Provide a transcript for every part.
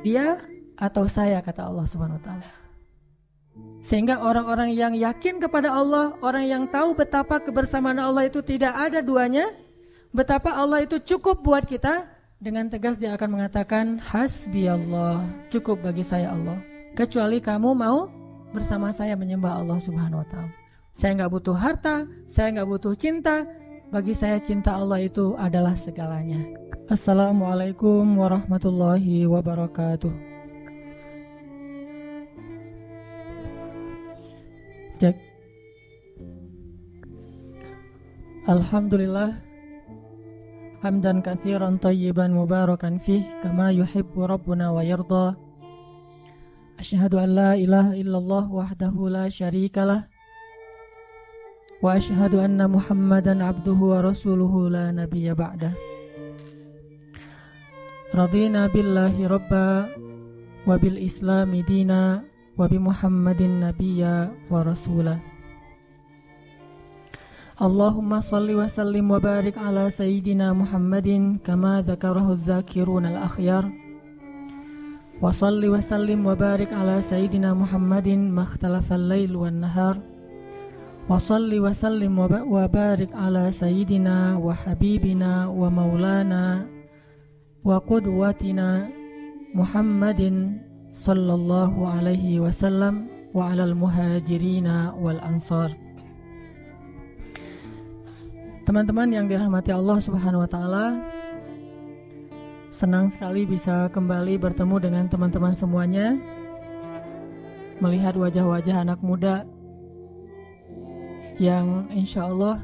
Dia atau saya, kata Allah Subhanahu wa taala. Sehingga orang-orang yang yakin kepada Allah, orang yang tahu betapa kebersamaan Allah itu tidak ada duanya, betapa Allah itu cukup buat kita, dengan tegas dia akan mengatakan, hasbi Allah, cukup bagi saya Allah. Kecuali kamu mau bersama saya menyembah Allah Subhanahu wa taala. Saya nggak butuh harta, saya nggak butuh cinta. Bagi saya cinta Allah itu adalah segalanya. Assalamualaikum warahmatullahi wabarakatuh. Cek. Alhamdulillah hamdan katsiran thayyiban mubarakan fih kama yuhibbu rabbuna wa yarda. Asyhadu an la ilaha illallah wahdahu la syarikalah wa asyhadu anna Muhammadan abduhu wa rasuluhu la nabiyya ba'dah. Radina billahi rabba wa bil islami dina wa bi Muhammadin nabiyya wa rasulah. Allahumma salli wa sallim wa barik ala sayyidina Muhammadin kama dzakarahu adh-dzakirun al-akhyar. Wa salli wa sallim wa barik ala sayyidina Muhammadin makhtalafa al-lail wan nahar. Wa salli wa sallim wa barik ala sayyidina wa habibina wa maulana wa qudwatina Muhammadin sallallahu alaihi wasallam wa alal muhajirina wal ansar. Teman-teman yang dirahmati Allah Subhanahu wa taala, senang sekali bisa kembali bertemu dengan teman-teman semuanya, melihat wajah-wajah anak muda yang insya Allah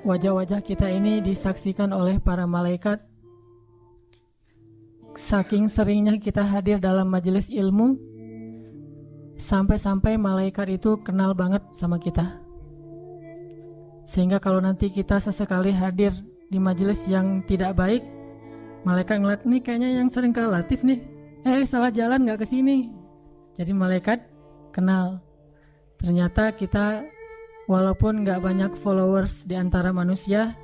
wajah-wajah kita ini disaksikan oleh para malaikat. Saking seringnya kita hadir dalam majelis ilmu, sampai-sampai malaikat itu kenal banget sama kita. Sehingga kalau nanti kita sesekali hadir di majelis yang tidak baik, malaikat ngeliat, nih kayaknya yang sering ke Latif nih, salah jalan gak kesini. Jadi malaikat kenal. Ternyata kita walaupun gak banyak followers di antara manusia,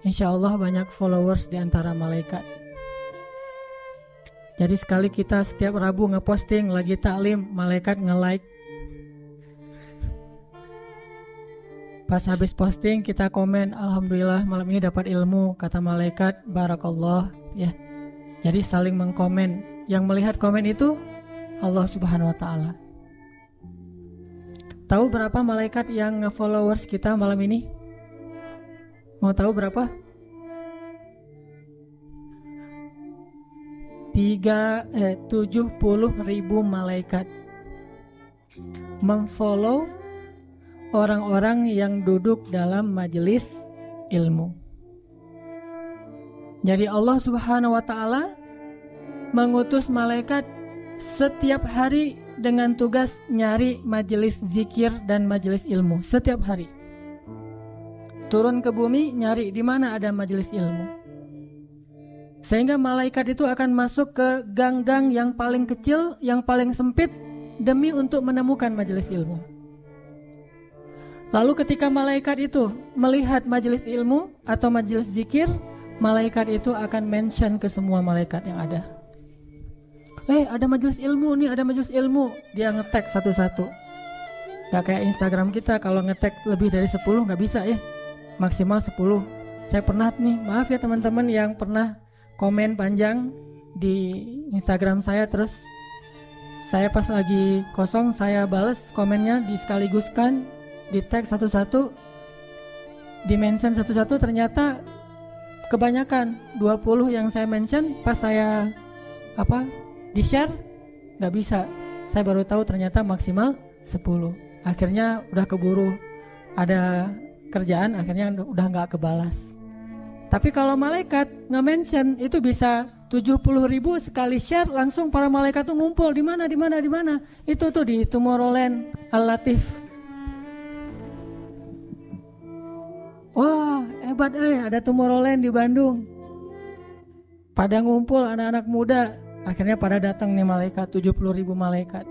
insya Allah banyak followers di antara malaikat. Jadi sekali kita setiap Rabu ngeposting lagi taklim, malaikat nge-like. Pas habis posting kita komen, alhamdulillah malam ini dapat ilmu, kata malaikat, barakallah, ya. Jadi saling mengkomen. Yang melihat komen itu Allah Subhanahu wa taala. Tahu berapa malaikat yang nge-followers kita malam ini? Mau tahu berapa? 70.000 malaikat memfollow orang-orang yang duduk dalam majelis ilmu. Jadi Allah Subhanahu wa taala mengutus malaikat setiap hari dengan tugas nyari majelis zikir dan majelis ilmu setiap hari. Turun ke bumi nyari di mana ada majelis ilmu. Sehingga malaikat itu akan masuk ke gang-gang yang paling kecil, yang paling sempit demi untuk menemukan majelis ilmu. Lalu ketika malaikat itu melihat majelis ilmu atau majelis zikir, malaikat itu akan mention ke semua malaikat yang ada. Ada majelis ilmu nih, ada majelis ilmu. Dia nge-tag satu-satu. Gak kayak Instagram kita, kalau nge-tag lebih dari 10 gak bisa ya. Maksimal 10. Saya pernah nih, maaf ya teman-teman yang pernah komen panjang di Instagram saya, terus saya pas lagi kosong saya bales komennya, diskaliguskan, di tag satu-satu, di mention satu-satu. Ternyata kebanyakan 20 yang saya mention, pas saya di share gak bisa. Saya baru tahu ternyata maksimal 10. Akhirnya udah keburu ada kerjaan, akhirnya udah gak kebalas. Tapi kalau malaikat nge-mention itu bisa 70.000 sekali share, langsung para malaikat tuh ngumpul di mana. Itu tuh di Tomorrowland Al-Latif. Wah, hebat ada Tomorrowland di Bandung. Pada ngumpul anak-anak muda. Akhirnya pada datang nih malaikat, 70.000 malaikat.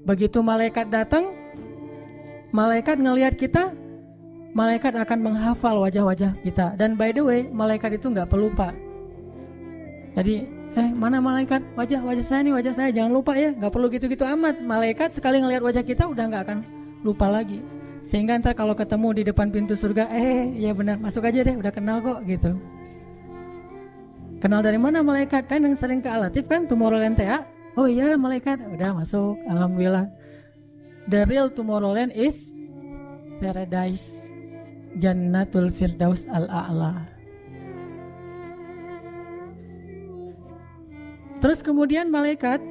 Begitu malaikat datang, malaikat ngelihat kita, malaikat akan menghafal wajah-wajah kita. Dan by the way, malaikat itu gak pelupa. Jadi Mana malaikat? Wajah saya nih, wajah saya. Jangan lupa ya, gak perlu gitu-gitu amat. Malaikat sekali ngelihat wajah kita udah gak akan lupa lagi. Sehingga ntar kalau ketemu di depan pintu surga, ya benar, masuk aja deh, udah kenal kok gitu. Kenal dari mana malaikat? Kan yang sering ke Alatif kan, Tomorrowland TA. Oh iya malaikat, udah masuk, alhamdulillah. The real Tomorrowland is paradise, Jannatul Firdaus al-A'la. Terus kemudian malaikat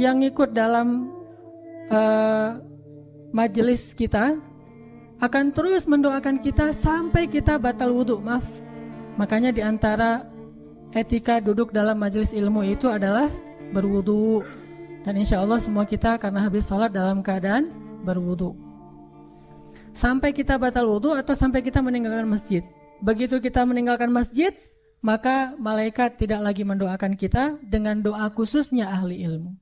yang ikut dalam majelis kita akan terus mendoakan kita sampai kita batal wudhu. Maaf. Makanya di antara etika duduk dalam majelis ilmu itu adalah berwudhu. Dan insya Allah semua kita karena habis sholat dalam keadaan berwudhu. Sampai kita batal wudhu atau sampai kita meninggalkan masjid. Begitu kita meninggalkan masjid, maka malaikat tidak lagi mendoakan kita dengan doa khususnya ahli ilmu.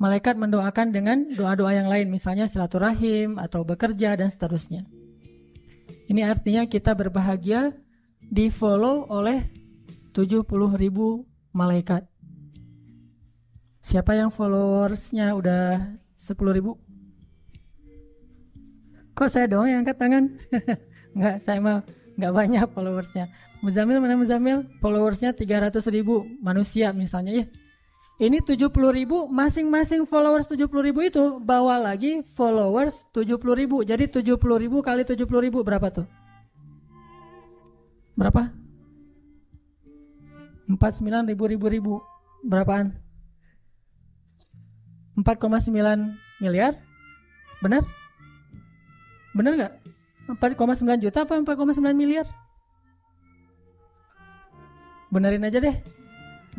Malaikat mendoakan dengan doa-doa yang lain, misalnya silaturahim atau bekerja dan seterusnya. Ini artinya kita berbahagia di follow oleh 70.000 malaikat. Siapa yang followersnya udah 10.000? Kok saya doang yang angkat tangan? Enggak, saya mah enggak banyak followersnya. Muzamil mana Muzamil? Followersnya 300.000 manusia misalnya ya. Ini 70.000, masing-masing followers 70.000 itu bawa lagi followers 70.000. Jadi 70.000 kali 70.000 berapa tuh? Berapa? 49.000. Berapaan? 4,9 miliar? Benar? Benar gak? 4,9 juta apa 4,9 miliar? Benerin aja deh.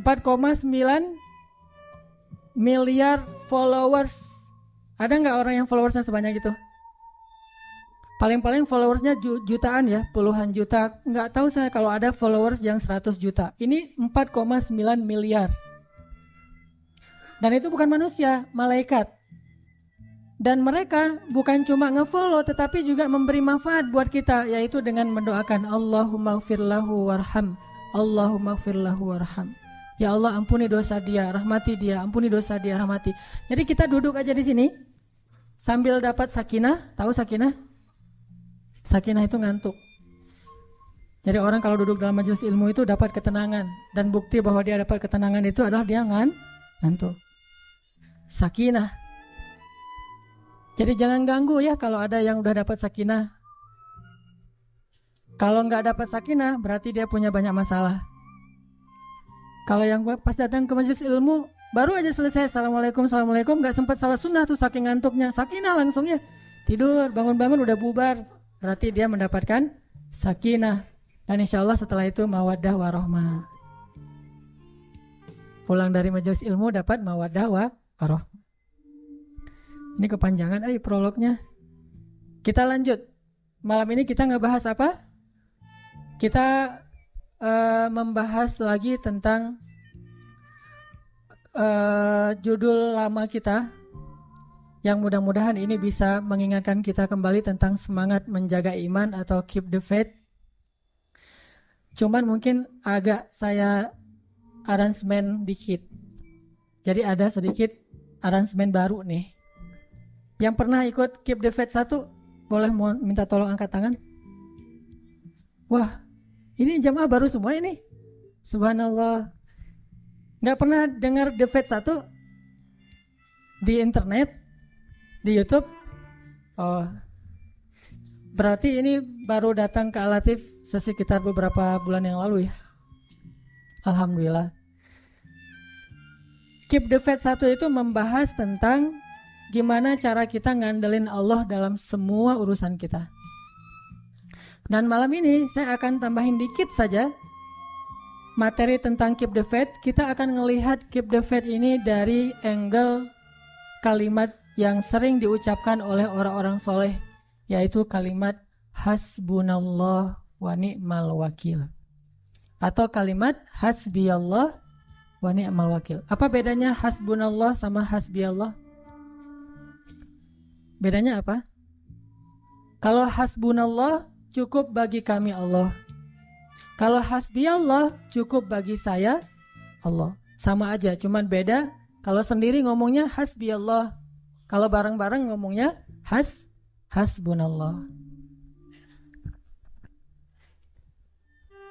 4,9 miliar followers. Ada gak orang yang followersnya sebanyak itu? Paling-paling followersnya jutaan ya, puluhan juta. Gak tahu saya kalau ada followers yang 100 juta. Ini 4,9 miliar. Dan itu bukan manusia, malaikat. Dan mereka bukan cuma ngefollow tetapi juga memberi manfaat buat kita, yaitu dengan mendoakan Allahumma gfir lahu warham, Allahumma gfir lahu warham. Ya Allah ampuni dosa dia, rahmati dia, ampuni dosa dia, rahmati. Jadi kita duduk aja di sini sambil dapat sakinah. Tahu sakinah? Sakinah itu ngantuk. Jadi orang kalau duduk dalam majelis ilmu itu dapat ketenangan, dan bukti bahwa dia dapat ketenangan itu adalah dia ngantuk. Sakinah. Jadi jangan ganggu ya kalau ada yang udah dapat sakinah. Kalau nggak dapat sakinah berarti dia punya banyak masalah. Kalau yang pas datang ke majelis ilmu baru aja selesai assalamualaikum nggak sempat salah sunnah tuh saking ngantuknya, sakinah langsung ya tidur, bangun-bangun udah bubar, berarti dia mendapatkan sakinah. Dan insya Allah setelah itu mawaddah warahmah. Pulang dari majelis ilmu dapat mawaddah warahmah. Ini kepanjangan prolognya. Kita lanjut. Malam ini kita ngebahas apa? Kita membahas lagi tentang judul lama kita, yang mudah-mudahan ini bisa mengingatkan kita kembali tentang semangat menjaga iman atau keep the faith. Cuman mungkin agak saya aransemen dikit. Jadi ada sedikit aransemen baru nih. Yang pernah ikut Keep the Faith 1, boleh minta tolong angkat tangan. Wah, ini jamaah baru semua ini. Subhanallah. Gak pernah dengar The Faith 1 di internet, di YouTube? Oh, berarti ini baru datang ke Alatif sekitar beberapa bulan yang lalu ya. Alhamdulillah. Keep the Faith 1 itu membahas tentang gimana cara kita ngandelin Allah dalam semua urusan kita. Dan malam ini saya akan tambahin dikit saja materi tentang Keep the Faith. Kita akan melihat Keep the Faith ini dari angle kalimat yang sering diucapkan oleh orang-orang soleh, yaitu kalimat hasbunallah wa ni'mal wakil, atau kalimat hasbiyallah wa ni'mal wakil. Apa bedanya hasbunallah sama hasbiyallah? Bedanya apa? Kalau hasbunallah cukup bagi kami Allah. Kalau hasbiyallah cukup bagi saya Allah. Sama aja, cuman beda. Kalau sendiri ngomongnya hasbiyallah. Kalau bareng-bareng ngomongnya hasbunallah.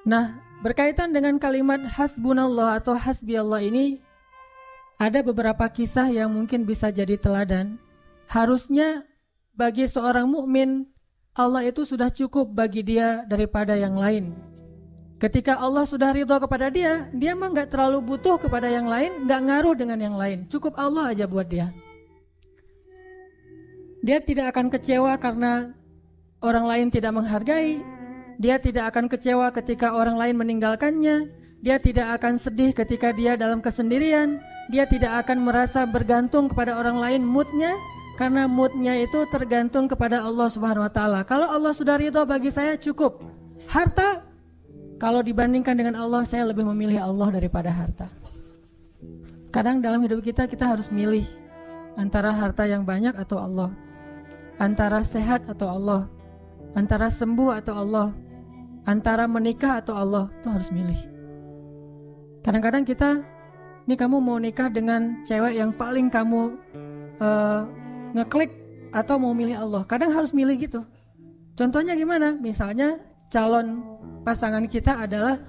Nah, berkaitan dengan kalimat hasbunallah atau hasbiyallah ini, ada beberapa kisah yang mungkin bisa jadi teladan. Harusnya bagi seorang mukmin, Allah itu sudah cukup bagi dia daripada yang lain. Ketika Allah sudah ridho kepada dia mah gak terlalu butuh kepada yang lain, gak ngaruh dengan yang lain. Cukup Allah aja buat dia. Dia tidak akan kecewa karena orang lain tidak menghargai. Dia tidak akan kecewa ketika orang lain meninggalkannya. Dia tidak akan sedih ketika dia dalam kesendirian. Dia tidak akan merasa bergantung kepada orang lain moodnya, karena moodnya itu tergantung kepada Allah Subhanahu Wa Taala. Kalau Allah sudah ridho bagi saya cukup. Harta, kalau dibandingkan dengan Allah, saya lebih memilih Allah daripada harta. Kadang dalam hidup kita harus milih antara harta yang banyak atau Allah, antara sehat atau Allah, antara sembuh atau Allah, antara menikah atau Allah. Itu harus milih. Kadang-kadang kita, nih kamu mau nikah dengan cewek yang paling kamu ngeklik atau mau milih Allah. Kadang harus milih gitu. Contohnya gimana? Misalnya calon pasangan kita adalah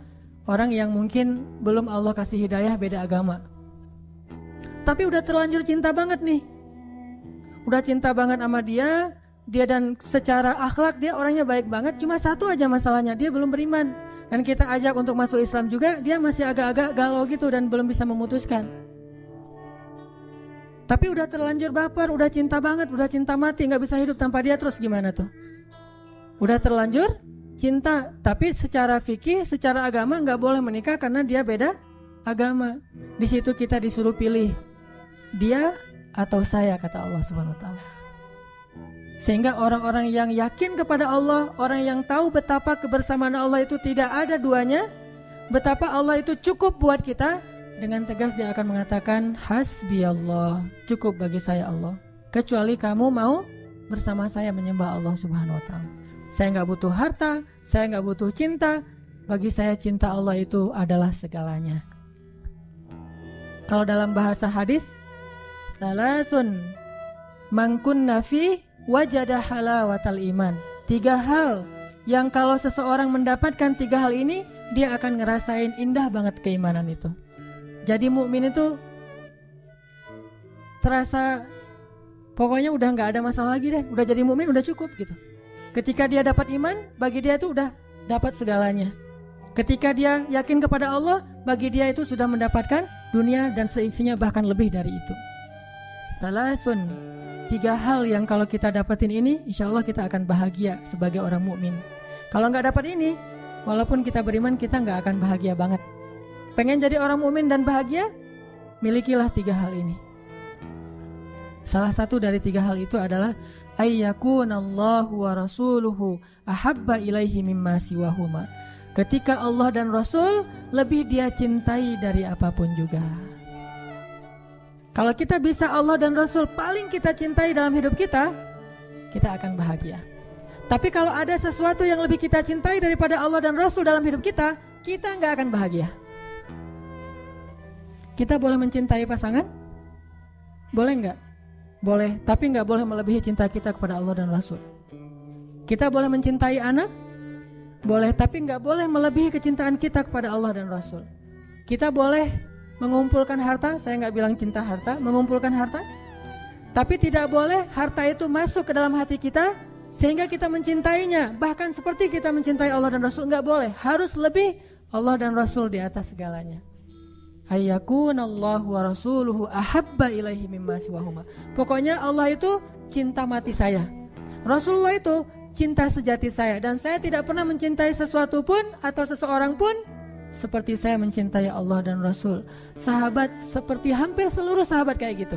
orang yang mungkin belum Allah kasih hidayah, beda agama. Tapi udah terlanjur cinta banget nih. Udah cinta banget sama dia dan secara akhlak dia orangnya baik banget. Cuma satu aja masalahnya, dia belum beriman. Dan kita ajak untuk masuk Islam juga, dia masih agak-agak galau gitu dan belum bisa memutuskan. Tapi udah terlanjur baper, udah cinta banget, udah cinta mati, gak bisa hidup tanpa dia, terus gimana tuh? Udah terlanjur cinta, tapi secara fikih, secara agama gak boleh menikah karena dia beda agama. Di situ kita disuruh pilih, dia atau saya, kata Allah Subhanahu Wa Taala. Sehingga orang-orang yang yakin kepada Allah, orang yang tahu betapa kebersamaan Allah itu tidak ada duanya, betapa Allah itu cukup buat kita, dengan tegas dia akan mengatakan hasbiyallah, cukup bagi saya Allah. Kecuali kamu mau bersama saya menyembah Allah Subhanahu Wa Taala. Saya gak butuh harta, saya gak butuh cinta. Bagi saya cinta Allah itu adalah segalanya. Kalau dalam bahasa hadis, Thalathun man kunna fi wajada halawatal iman. 3 hal yang kalau seseorang mendapatkan 3 hal ini, dia akan ngerasain indah banget keimanan itu. Jadi mukmin itu terasa pokoknya udah gak ada masalah lagi deh. Udah jadi mukmin udah cukup gitu. Ketika dia dapat iman, bagi dia itu udah dapat segalanya. Ketika dia yakin kepada Allah, bagi dia itu sudah mendapatkan dunia dan seisinya, bahkan lebih dari itu. Salasun, 3 hal yang kalau kita dapatin ini, insya Allah kita akan bahagia sebagai orang mukmin. Kalau nggak dapat ini, walaupun kita beriman, kita nggak akan bahagia banget. Pengen jadi orang mukmin dan bahagia, milikilah 3 hal ini. Salah satu dari 3 hal itu adalah ayyakunallahu wa rasuluhu ahabba ilaihi mimma siwahuma. Ketika Allah dan Rasul lebih dia cintai dari apapun juga. Kalau kita bisa Allah dan Rasul paling kita cintai dalam hidup kita, kita akan bahagia. Tapi kalau ada sesuatu yang lebih kita cintai daripada Allah dan Rasul dalam hidup kita, kita nggak akan bahagia. Kita boleh mencintai pasangan? Boleh nggak? Boleh, tapi nggak boleh melebihi cinta kita kepada Allah dan Rasul. Kita boleh mencintai anak? Boleh, tapi nggak boleh melebihi kecintaan kita kepada Allah dan Rasul. Kita boleh mengumpulkan harta, saya nggak bilang cinta harta, mengumpulkan harta. Tapi tidak boleh harta itu masuk ke dalam hati kita sehingga kita mencintainya. Bahkan seperti kita mencintai Allah dan Rasul, nggak boleh. Harus lebih Allah dan Rasul di atas segalanya. Ayyakunallahu wa rasuluhu ahabba ilaihi mimma siwahuma. Pokoknya Allah itu cinta mati saya, Rasulullah itu cinta sejati saya, dan saya tidak pernah mencintai sesuatu pun atau seseorang pun seperti saya mencintai Allah dan Rasul. Sahabat, seperti hampir seluruh sahabat kayak gitu.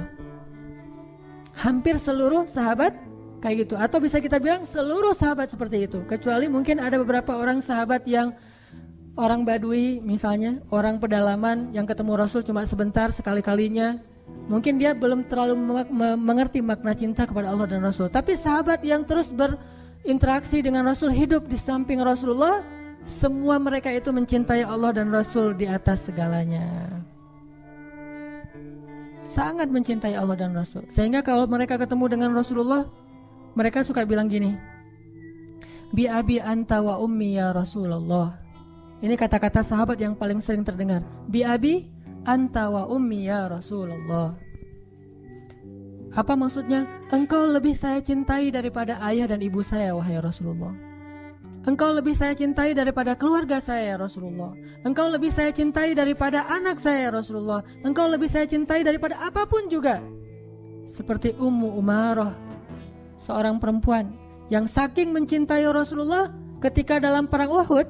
Hampir seluruh sahabat kayak gitu. Atau bisa kita bilang seluruh sahabat seperti itu. Kecuali mungkin ada beberapa orang sahabat yang orang Badui misalnya, orang pedalaman yang ketemu Rasul cuma sebentar sekali-kalinya. Mungkin dia belum terlalu mengerti makna cinta kepada Allah dan Rasul. Tapi sahabat yang terus berinteraksi dengan Rasul, hidup di samping Rasulullah, semua mereka itu mencintai Allah dan Rasul di atas segalanya. sangat mencintai Allah dan Rasul. Sehingga kalau mereka ketemu dengan Rasulullah, mereka suka bilang gini, bi abi anta wa ummi ya Rasulullah. Ini kata-kata sahabat yang paling sering terdengar. Bi abi anta wa ummi ya Rasulullah. Apa maksudnya? Engkau lebih saya cintai daripada ayah dan ibu saya, wahai Rasulullah. Engkau lebih saya cintai daripada keluarga saya, ya Rasulullah. Engkau lebih saya cintai daripada anak saya, ya Rasulullah. Engkau lebih saya cintai daripada apapun juga. Seperti Ummu Umarah, seorang perempuan yang saking mencintai Rasulullah, ketika dalam perang Uhud,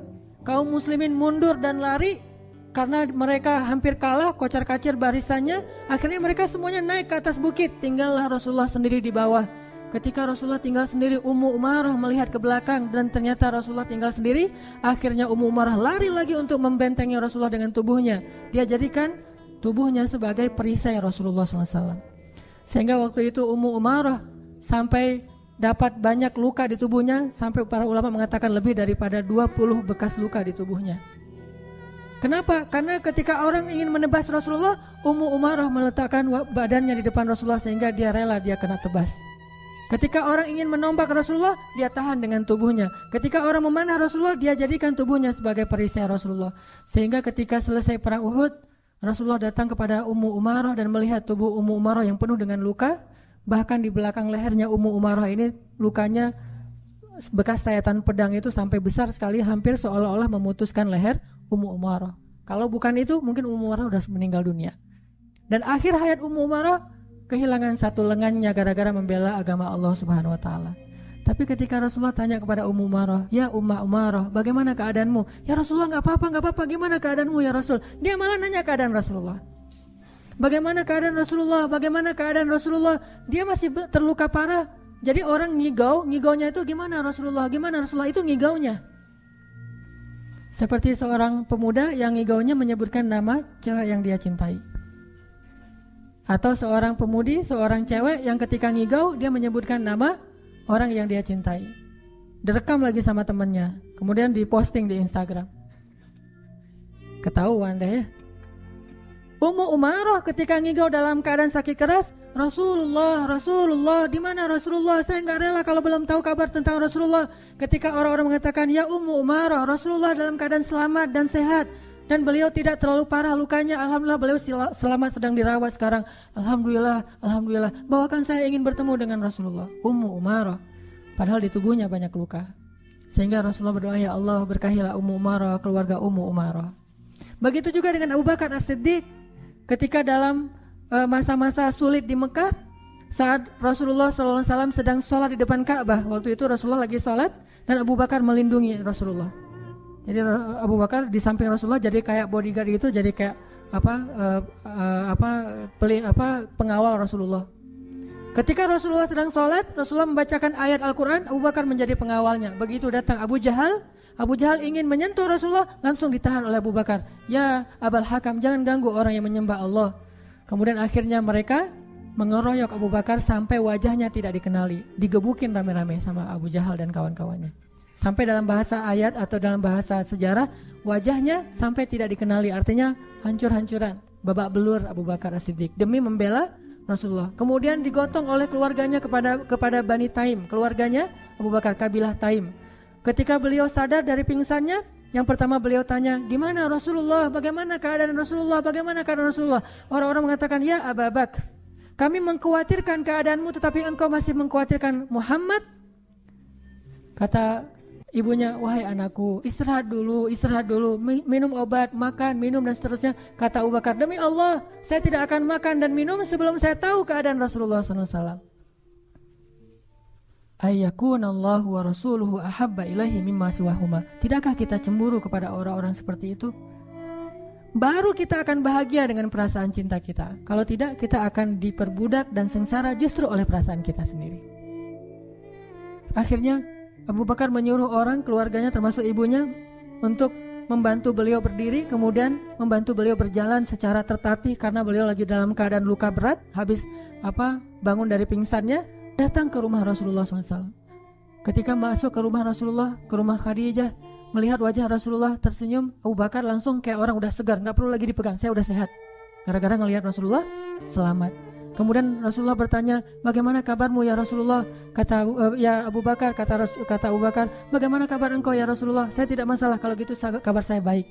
kaum muslimin mundur dan lari karena mereka hampir kalah, kocar-kacir barisannya. Akhirnya mereka semuanya naik ke atas bukit, tinggallah Rasulullah sendiri di bawah. Ketika Rasulullah tinggal sendiri, Ummu Umarah melihat ke belakang dan ternyata Rasulullah tinggal sendiri. Akhirnya Ummu Umarah lari lagi untuk membentengi Rasulullah dengan tubuhnya. Dia jadikan tubuhnya sebagai perisai Rasulullah SAW. Sehingga waktu itu Ummu Umarah sampai dapat banyak luka di tubuhnya, sampai para ulama mengatakan lebih daripada 20 bekas luka di tubuhnya. Kenapa? Karena ketika orang ingin menebas Rasulullah, Ummu Umarah meletakkan badannya di depan Rasulullah sehingga dia rela dia kena tebas. Ketika orang ingin menombak Rasulullah, dia tahan dengan tubuhnya. Ketika orang memanah Rasulullah, dia jadikan tubuhnya sebagai perisai Rasulullah. Sehingga ketika selesai perang Uhud, Rasulullah datang kepada Ummu Umarah dan melihat tubuh Ummu Umarah yang penuh dengan luka. Bahkan di belakang lehernya Ummu Umarah ini lukanya, bekas sayatan pedang itu sampai besar sekali, hampir seolah-olah memutuskan leher Ummu Umarah. Kalau bukan itu, mungkin Ummu Umarah sudah meninggal dunia. Dan akhir hayat Ummu Umarah kehilangan satu lengannya gara-gara membela agama Allah Subhanahu wa taala. Tapi ketika Rasulullah tanya kepada Ummu Umarah, "Ya Umma Umarah, bagaimana keadaanmu?" "Ya Rasulullah, enggak apa-apa, gimana keadaanmu ya Rasul?" Dia malah nanya keadaan Rasulullah. Bagaimana keadaan Rasulullah? Bagaimana keadaan Rasulullah? Dia masih terluka parah. Jadi orang ngigaunya itu gimana Rasulullah? Gimana Rasulullah? Itu ngigaunya. Seperti seorang pemuda yang ngigaunya menyebutkan nama cewek yang dia cintai. Atau seorang pemudi, seorang cewek yang ketika ngigau dia menyebutkan nama orang yang dia cintai. Direkam lagi sama temannya, kemudian diposting di Instagram. Ketahuan deh ya. Ummu Umarah ketika ngigau dalam keadaan sakit keras, Rasulullah, di mana Rasulullah? Saya nggak rela kalau belum tahu kabar tentang Rasulullah. Ketika orang-orang mengatakan, "Ya Ummu Umarah, Rasulullah dalam keadaan selamat dan sehat. Dan beliau tidak terlalu parah lukanya. Alhamdulillah beliau selamat sedang dirawat sekarang. Alhamdulillah. Bahkan saya ingin bertemu dengan Rasulullah." Ummu Umarah. Padahal di tubuhnya banyak luka. Sehingga Rasulullah berdoa, "Ya Allah, berkahilah Ummu Umarah, keluarga Ummu Umarah." Begitu juga dengan Abu Bakar As-Siddiq. Ketika dalam masa-masa sulit di Mekah, saat Rasulullah SAW sedang sholat di depan Ka'bah. Waktu itu Rasulullah lagi sholat dan Abu Bakar melindungi Rasulullah. Jadi Abu Bakar di samping Rasulullah jadi kayak bodyguard gitu, jadi kayak pengawal Rasulullah. Ketika Rasulullah sedang sholat, Rasulullah membacakan ayat Al-Quran, Abu Bakar menjadi pengawalnya. Begitu datang Abu Jahal ingin menyentuh Rasulullah, langsung ditahan oleh Abu Bakar. "Ya Abul Hakam, jangan ganggu orang yang menyembah Allah." Kemudian akhirnya mereka mengeroyok Abu Bakar sampai wajahnya tidak dikenali, digebukin rame-rame sama Abu Jahal dan kawan-kawannya. Sampai dalam bahasa ayat atau dalam bahasa sejarah, wajahnya sampai tidak dikenali, artinya hancur-hancuran, babak belur Abu Bakar As-Siddiq demi membela Rasulullah. Kemudian digotong oleh keluarganya kepada Bani Taim, keluarganya Abu Bakar, kabilah Taim. Ketika beliau sadar dari pingsannya, yang pertama beliau tanya, "Di mana Rasulullah? Bagaimana keadaan Rasulullah? Bagaimana keadaan Rasulullah?" Orang-orang mengatakan, "Ya Abu Bakar, kami mengkhawatirkan keadaanmu, tetapi engkau masih mengkhawatirkan Muhammad." Kata ibunya, "Wahai anakku, istirahat dulu, minum obat, makan, minum dan seterusnya." Kata Abu Bakar, "Demi Allah, saya tidak akan makan dan minum sebelum saya tahu keadaan Rasulullah SAW." Ayyakunallahu wa rasuluhu ahabba ilaihi mimma siwahuma. Tidakkah kita cemburu kepada orang-orang seperti itu? Baru kita akan bahagia dengan perasaan cinta kita. Kalau tidak, kita akan diperbudak dan sengsara justru oleh perasaan kita sendiri. Akhirnya Abu Bakar menyuruh orang, keluarganya termasuk ibunya, untuk membantu beliau berdiri, kemudian membantu beliau berjalan secara tertatih karena beliau lagi dalam keadaan luka berat, habis bangun dari pingsannya, datang ke rumah Rasulullah SAW. Ketika masuk ke rumah Rasulullah, ke rumah Khadijah, melihat wajah Rasulullah tersenyum, Abu Bakar langsung kayak orang udah segar, nggak perlu lagi dipegang, saya udah sehat. gara-gara ngelihat Rasulullah selamat. Kemudian Rasulullah bertanya, bagaimana kabarmu ya Rasulullah? Kata ya Abu Bakar, kata Abu Bakar, bagaimana kabar engkau ya Rasulullah? Saya tidak masalah, kalau gitu kabar saya baik.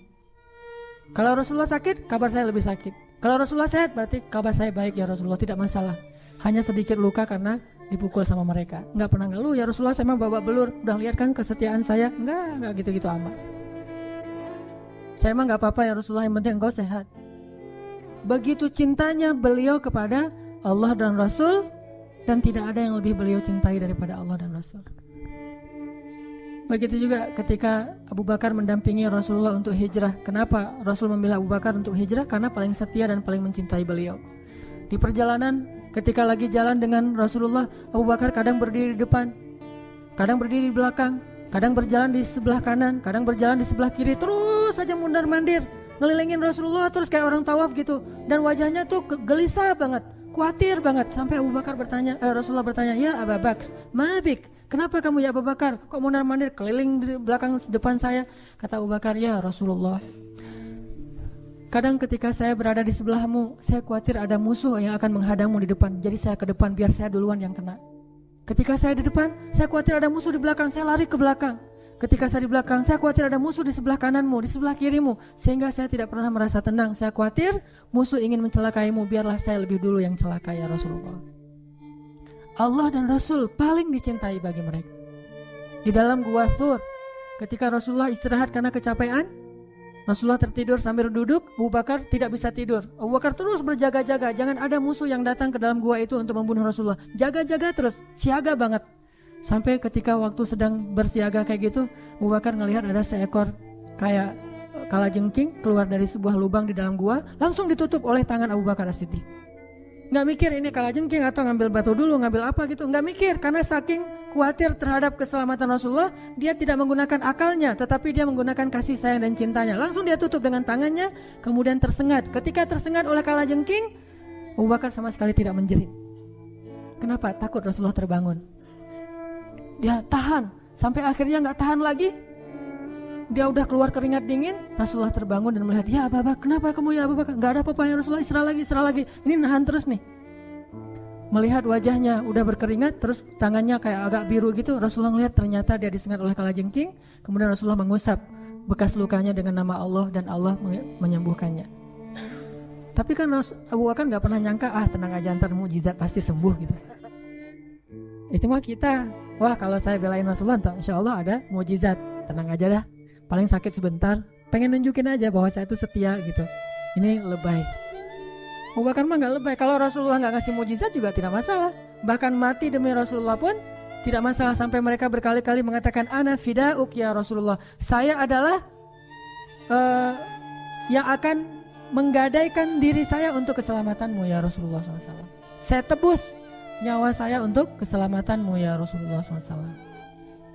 Kalau Rasulullah sakit, kabar saya lebih sakit. Kalau Rasulullah sehat, berarti kabar saya baik ya Rasulullah, tidak masalah. Hanya sedikit luka karena dipukul sama mereka. Enggak pernah ngeluh, ya Rasulullah saya memang babak belur. Udah lihat kan kesetiaan saya? Enggak gitu-gitu amat. Saya emang enggak apa-apa ya Rasulullah, yang penting engkau sehat. Begitu cintanya beliau kepada Allah dan Rasul, dan tidak ada yang lebih beliau cintai daripada Allah dan Rasul. Begitu juga ketika Abu Bakar mendampingi Rasulullah untuk hijrah. Kenapa Rasul memilih Abu Bakar untuk hijrah? Karena paling setia dan paling mencintai beliau. Di perjalanan, ketika lagi jalan dengan Rasulullah, Abu Bakar kadang berdiri di depan, kadang berdiri di belakang, kadang berjalan di sebelah kanan, kadang berjalan di sebelah kiri, terus saja mundar-mandir, ngelilingin Rasulullah terus kayak orang tawaf gitu. Dan wajahnya tuh gelisah banget, khawatir banget. Sampai Rasulullah bertanya, ya Abu Bakar, mabik, kenapa kamu ya Abu Bakar? Kok mundar-mandir keliling di belakang depan saya? Kata Abu Bakar, ya Rasulullah, kadang ketika saya berada di sebelahmu, saya khawatir ada musuh yang akan menghadangmu di depan. Jadi saya ke depan biar saya duluan yang kena. Ketika saya di depan, saya khawatir ada musuh di belakang, saya lari ke belakang. Ketika saya di belakang, saya khawatir ada musuh di sebelah kananmu, di sebelah kirimu, sehingga saya tidak pernah merasa tenang. Saya khawatir musuh ingin mencelakaimu, biarlah saya lebih dulu yang celaka ya Rasulullah. Allah dan Rasul paling dicintai bagi mereka. Di dalam gua Thur, ketika Rasulullah istirahat karena kecapean, Rasulullah tertidur sambil duduk, Abu Bakar tidak bisa tidur. Abu Bakar terus berjaga-jaga, jangan ada musuh yang datang ke dalam gua itu untuk membunuh Rasulullah. Jaga-jaga terus, siaga banget. Sampai ketika waktu sedang bersiaga kayak gitu, Abu Bakar ngelihat ada seekor kayak kalajengking keluar dari sebuah lubang di dalam gua, langsung ditutup oleh tangan Abu Bakar As-Siddiq. Nggak mikir ini kalajengking atau ngambil batu dulu, ngambil apa gitu, nggak mikir. Karena saking khawatir terhadap keselamatan Rasulullah, dia tidak menggunakan akalnya, tetapi dia menggunakan kasih sayang dan cintanya. Langsung dia tutup dengan tangannya, kemudian tersengat. Ketika tersengat oleh kalajengking, Abu Bakar sama sekali tidak menjerit. Kenapa? Takut Rasulullah terbangun. Dia tahan, sampai akhirnya nggak tahan lagi. Dia udah keluar keringat dingin, Rasulullah terbangun dan melihat, ya Abu Bakar, kenapa kamu ya Abu Bakar? Nggak ada apa-apa ya Rasulullah, istirahat lagi. Ini nahan terus nih. Melihat wajahnya udah berkeringat, terus tangannya kayak agak biru gitu, Rasulullah melihat ternyata dia disengat oleh kalajengking. Kemudian Rasulullah mengusap bekas lukanya dengan nama Allah dan Allah menyembuhkannya. Tapi kan Abu Bakar nggak pernah nyangka, tenang aja, ntar mukjizat pasti sembuh gitu. Itu mah kita, wah kalau saya belain Rasulullah, insya Allah ada mukjizat, tenang aja dah. Paling sakit sebentar, pengen nunjukin aja bahwa saya itu setia gitu. Ini lebay. Abu Bakar mah gak lebay. Kalau Rasulullah gak ngasih mujizat juga tidak masalah. Bahkan mati demi Rasulullah pun tidak masalah. Sampai mereka berkali-kali mengatakan, ana fida'uk ya Rasulullah, saya adalah yang akan menggadaikan diri saya untuk keselamatanmu ya Rasulullah SAW. Saya tebus nyawa saya untuk keselamatanmu ya Rasulullah SAW.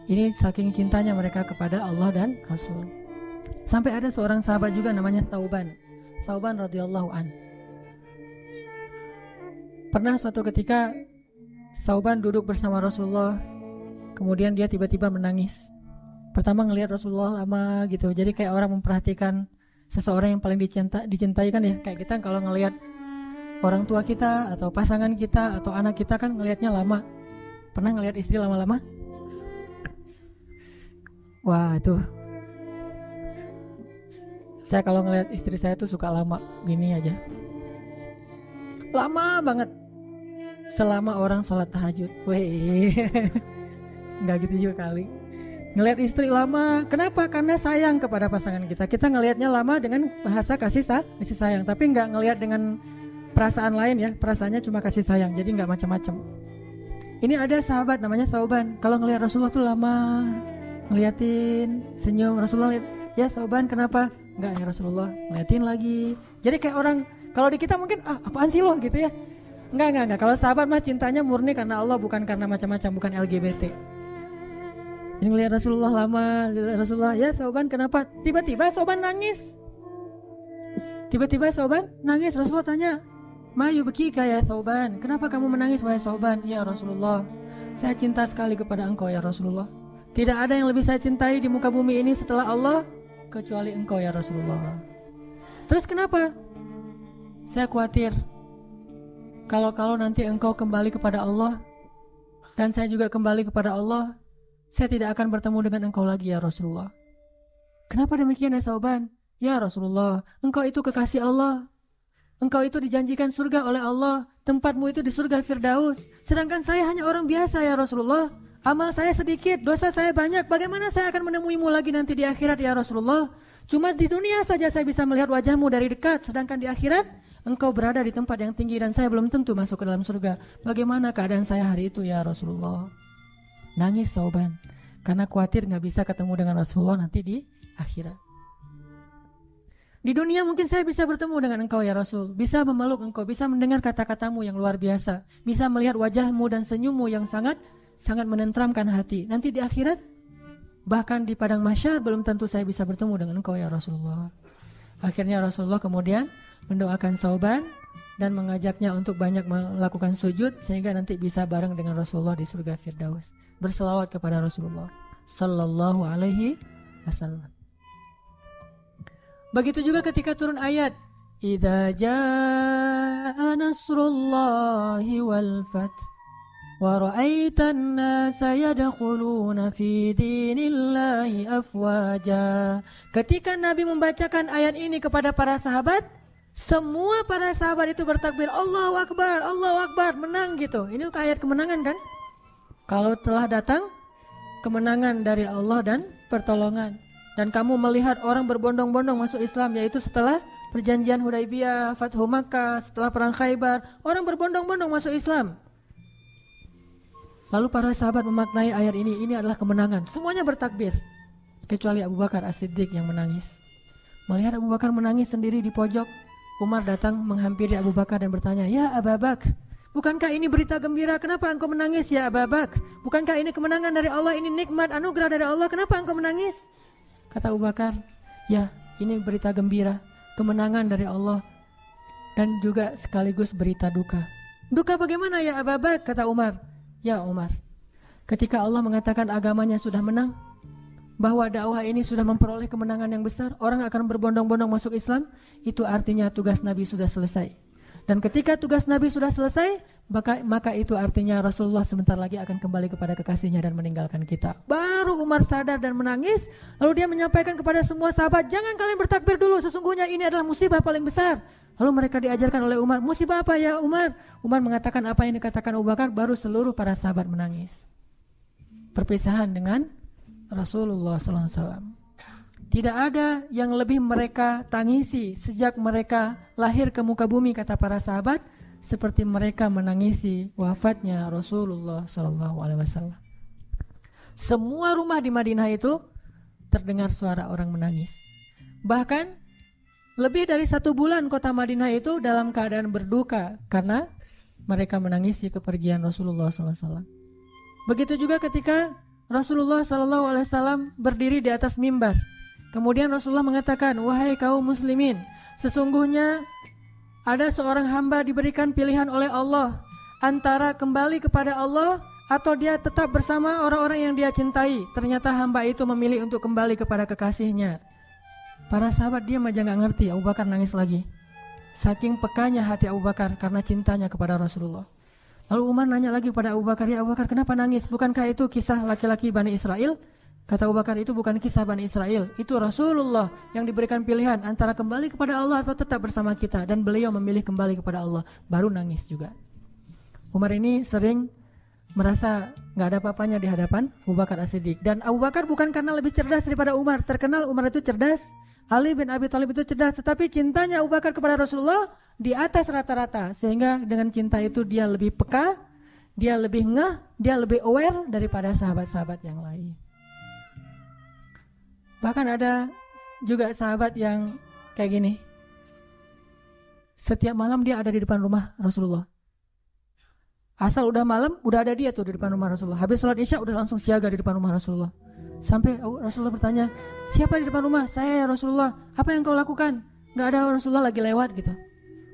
Ini saking cintanya mereka kepada Allah dan Rasul. Sampai ada seorang sahabat juga namanya Thauban radhiyallahu an. Pernah suatu ketika Thauban duduk bersama Rasulullah, kemudian dia tiba-tiba menangis. Pertama ngelihat Rasulullah lama gitu, jadi kayak orang memperhatikan seseorang yang paling dicintai kan ya. Kayak kita kalau ngelihat orang tua kita atau pasangan kita atau anak kita kan ngelihatnya lama. Pernah ngelihat istri lama-lama? Wah itu, saya kalau ngelihat istri saya tuh suka lama gini aja, lama banget, selama orang sholat tahajud. Weh, nggak gitu juga kali. Ngelihat istri lama, kenapa? Karena sayang kepada pasangan kita. Kita ngelihatnya lama dengan bahasa kasih sayang, tapi nggak ngelihat dengan perasaan lain ya. Perasaannya cuma kasih sayang, jadi nggak macam-macam. Ini ada sahabat namanya Thauban. Kalau ngelihat Rasulullah tuh lama, ngeliatin, senyum. Rasulullah lihat, ya Thauban kenapa? Enggak ya Rasulullah, ngeliatin lagi. Jadi kayak orang, kalau di kita mungkin apaan sih lo gitu ya. Enggak. Kalau sahabat mah cintanya murni karena Allah, bukan karena macam-macam, bukan LGBT. Ini ngeliat Rasulullah lama, Rasulullah, ya Thauban kenapa? Tiba-tiba Thauban nangis. Rasulullah tanya, ma yubkika ya Thauban, kenapa kamu menangis wahai Thauban? Ya Rasulullah, saya cinta sekali kepada engkau ya Rasulullah. Tidak ada yang lebih saya cintai di muka bumi ini setelah Allah kecuali engkau ya Rasulullah. Terus kenapa? saya khawatir kalau nanti engkau kembali kepada Allah dan saya juga kembali kepada Allah, saya tidak akan bertemu dengan engkau lagi ya Rasulullah. Kenapa demikian ya Sauban? Ya Rasulullah, engkau itu kekasih Allah. Engkau itu dijanjikan surga oleh Allah. Tempatmu itu di surga Firdaus. Sedangkan saya hanya orang biasa ya Rasulullah. Amal saya sedikit, dosa saya banyak. Bagaimana saya akan menemuimu lagi nanti di akhirat ya Rasulullah? Cuma di dunia saja saya bisa melihat wajahmu dari dekat. Sedangkan di akhirat, engkau berada di tempat yang tinggi dan saya belum tentu masuk ke dalam surga. Bagaimana keadaan saya hari itu ya Rasulullah? Nangis Sauban. Karena khawatir gak bisa ketemu dengan Rasulullah nanti di akhirat. Di dunia mungkin saya bisa bertemu dengan engkau ya Rasul, bisa memeluk engkau, bisa mendengar kata-katamu yang luar biasa, bisa melihat wajahmu dan senyummu yang sangat menenteramkan hati. Nanti di akhirat, bahkan di padang mahsyar belum tentu saya bisa bertemu dengan engkau ya Rasulullah. Akhirnya Rasulullah kemudian mendoakan Sauban dan mengajaknya untuk banyak melakukan sujud sehingga nanti bisa bareng dengan Rasulullah di surga Firdaus. Berselawat kepada Rasulullah sallallahu alaihi wasallam. Begitu juga ketika turun ayat idza jaa nasrullahi wal fath wa ra'aitan nasa yadkhuluna fi dinillahi afwaja. Ketika Nabi membacakan ayat ini kepada para sahabat, semua para sahabat itu bertakbir Allahu Akbar, menang gitu. Ini ayat kemenangan kan? Kalau telah datang kemenangan dari Allah dan pertolongan. Dan kamu melihat orang berbondong-bondong masuk Islam, yaitu setelah perjanjian Hudaibiyah, Fathu Makkah, setelah perang Khaybar, orang berbondong-bondong masuk Islam. Lalu para sahabat memaknai ayat ini adalah kemenangan. Semuanya bertakbir, kecuali Abu Bakar As-Siddiq yang menangis. Melihat Abu Bakar menangis sendiri di pojok, Umar datang menghampiri Abu Bakar dan bertanya, "Ya Abu Bakar, bukankah ini berita gembira? Kenapa engkau menangis ya Abu Bakar? Bukankah ini kemenangan dari Allah, ini nikmat anugerah dari Allah? Kenapa engkau menangis?" Kata Abu Bakar, "Ya, ini berita gembira, kemenangan dari Allah dan juga sekaligus berita duka." "Duka bagaimana ya Abu Bakar?" kata Umar. "Ya Umar, ketika Allah mengatakan agamanya sudah menang, bahwa dakwah ini sudah memperoleh kemenangan yang besar, orang akan berbondong-bondong masuk Islam, itu artinya tugas Nabi sudah selesai. Dan ketika tugas Nabi sudah selesai, maka itu artinya Rasulullah sebentar lagi akan kembali kepada kekasihnya dan meninggalkan kita." Baru Umar sadar dan menangis. Lalu dia menyampaikan kepada semua sahabat, "Jangan kalian bertakbir dulu, sesungguhnya ini adalah musibah paling besar." Lalu mereka diajarkan oleh Umar, "Musibah apa ya Umar?" Umar mengatakan apa yang dikatakan Abu Bakar, baru seluruh para sahabat menangis. Perpisahan dengan Rasulullah SAW. Tidak ada yang lebih mereka tangisi sejak mereka lahir ke muka bumi, kata para sahabat, seperti mereka menangisi wafatnya Rasulullah SAW. Semua rumah di Madinah itu terdengar suara orang menangis. Bahkan lebih dari 1 bulan kota Madinah itu dalam keadaan berduka karena mereka menangisi kepergian Rasulullah SAW. Begitu juga ketika Rasulullah SAW berdiri di atas mimbar. Kemudian Rasulullah mengatakan, "Wahai kaum muslimin, sesungguhnya ada seorang hamba diberikan pilihan oleh Allah antara kembali kepada Allah atau dia tetap bersama orang-orang yang dia cintai." Ternyata hamba itu memilih untuk kembali kepada kekasihnya. Para sahabat diam aja gak ngerti. Abu Bakar nangis lagi. Saking pekanya hati Abu Bakar karena cintanya kepada Rasulullah. Lalu Umar nanya lagi kepada Abu Bakar, "Ya Abu Bakar, kenapa nangis? Bukankah itu kisah laki-laki Bani Israel?" Kata Abu Bakar, "Itu bukan kisah Bani Israel, itu Rasulullah yang diberikan pilihan antara kembali kepada Allah atau tetap bersama kita, dan beliau memilih kembali kepada Allah." Baru nangis juga. Umar ini sering merasa gak ada apa-apanya di hadapan Abu Bakar As-Siddiq. Dan Abu Bakar bukan karena lebih cerdas daripada Umar. Terkenal Umar itu cerdas, Ali bin Abi Thalib itu cerdas, tetapi cintanya Abu Bakar kepada Rasulullah di atas rata-rata. Sehingga dengan cinta itu dia lebih peka, dia lebih ngeh, dia lebih aware daripada sahabat-sahabat yang lain. Bahkan ada juga sahabat yang kayak gini. Setiap malam dia ada di depan rumah Rasulullah. Asal udah malam, udah ada dia tuh di depan rumah Rasulullah. Habis sholat isya udah langsung siaga di depan rumah Rasulullah. Sampai Rasulullah bertanya, "Siapa di depan rumah?" "Saya ya Rasulullah." "Apa yang kau lakukan?" "Gak ada, Rasulullah lagi lewat," gitu.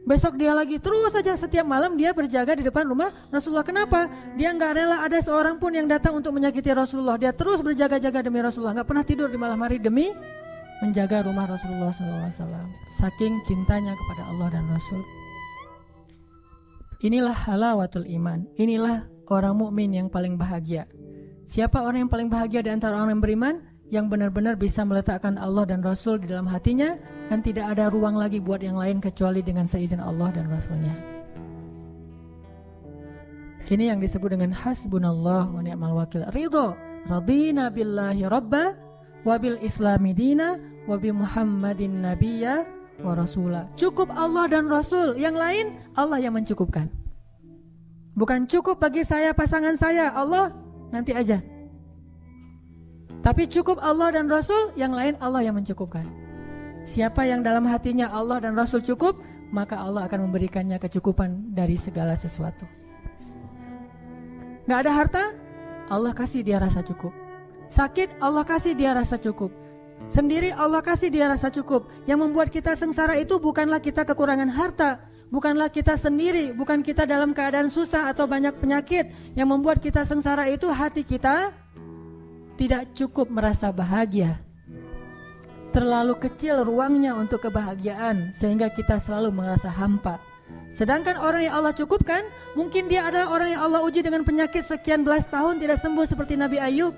Besok dia lagi, terus saja setiap malam dia berjaga di depan rumah Rasulullah. Kenapa? Dia gak rela ada seorang pun yang datang untuk menyakiti Rasulullah. Dia terus berjaga-jaga demi Rasulullah, gak pernah tidur di malam hari demi menjaga rumah Rasulullah SAW. Saking cintanya kepada Allah dan Rasul. Inilah halawatul iman. Inilah orang mukmin yang paling bahagia. Siapa orang yang paling bahagia di antara orang yang beriman? Yang benar-benar bisa meletakkan Allah dan Rasul di dalam hatinya dan tidak ada ruang lagi buat yang lain kecuali dengan seizin Allah dan Rasulnya. Ini yang disebut dengan hasbunallah wa ni'mal wakil. Ridho, radina billahi rabba wa bil islami dina wa bi muhammadin nabiyya wa rasula. Cukup Allah dan Rasul, yang lain Allah yang mencukupkan. Bukan cukup bagi saya pasangan saya, Allah nanti aja. Tapi cukup Allah dan Rasul, yang lain Allah yang mencukupkan. Siapa yang dalam hatinya Allah dan Rasul cukup, maka Allah akan memberikannya kecukupan dari segala sesuatu. Gak ada harta, Allah kasih dia rasa cukup. Sakit, Allah kasih dia rasa cukup. Sendiri Allah kasih dia rasa cukup. Yang membuat kita sengsara itu bukanlah kita kekurangan harta, bukanlah kita sendiri, bukan kita dalam keadaan susah atau banyak penyakit. Yang membuat kita sengsara itu hati kita tidak cukup merasa bahagia. Terlalu kecil ruangnya untuk kebahagiaan sehingga kita selalu merasa hampa. Sedangkan orang yang Allah cukupkan, mungkin dia adalah orang yang Allah uji dengan penyakit sekian belas tahun tidak sembuh seperti Nabi Ayub.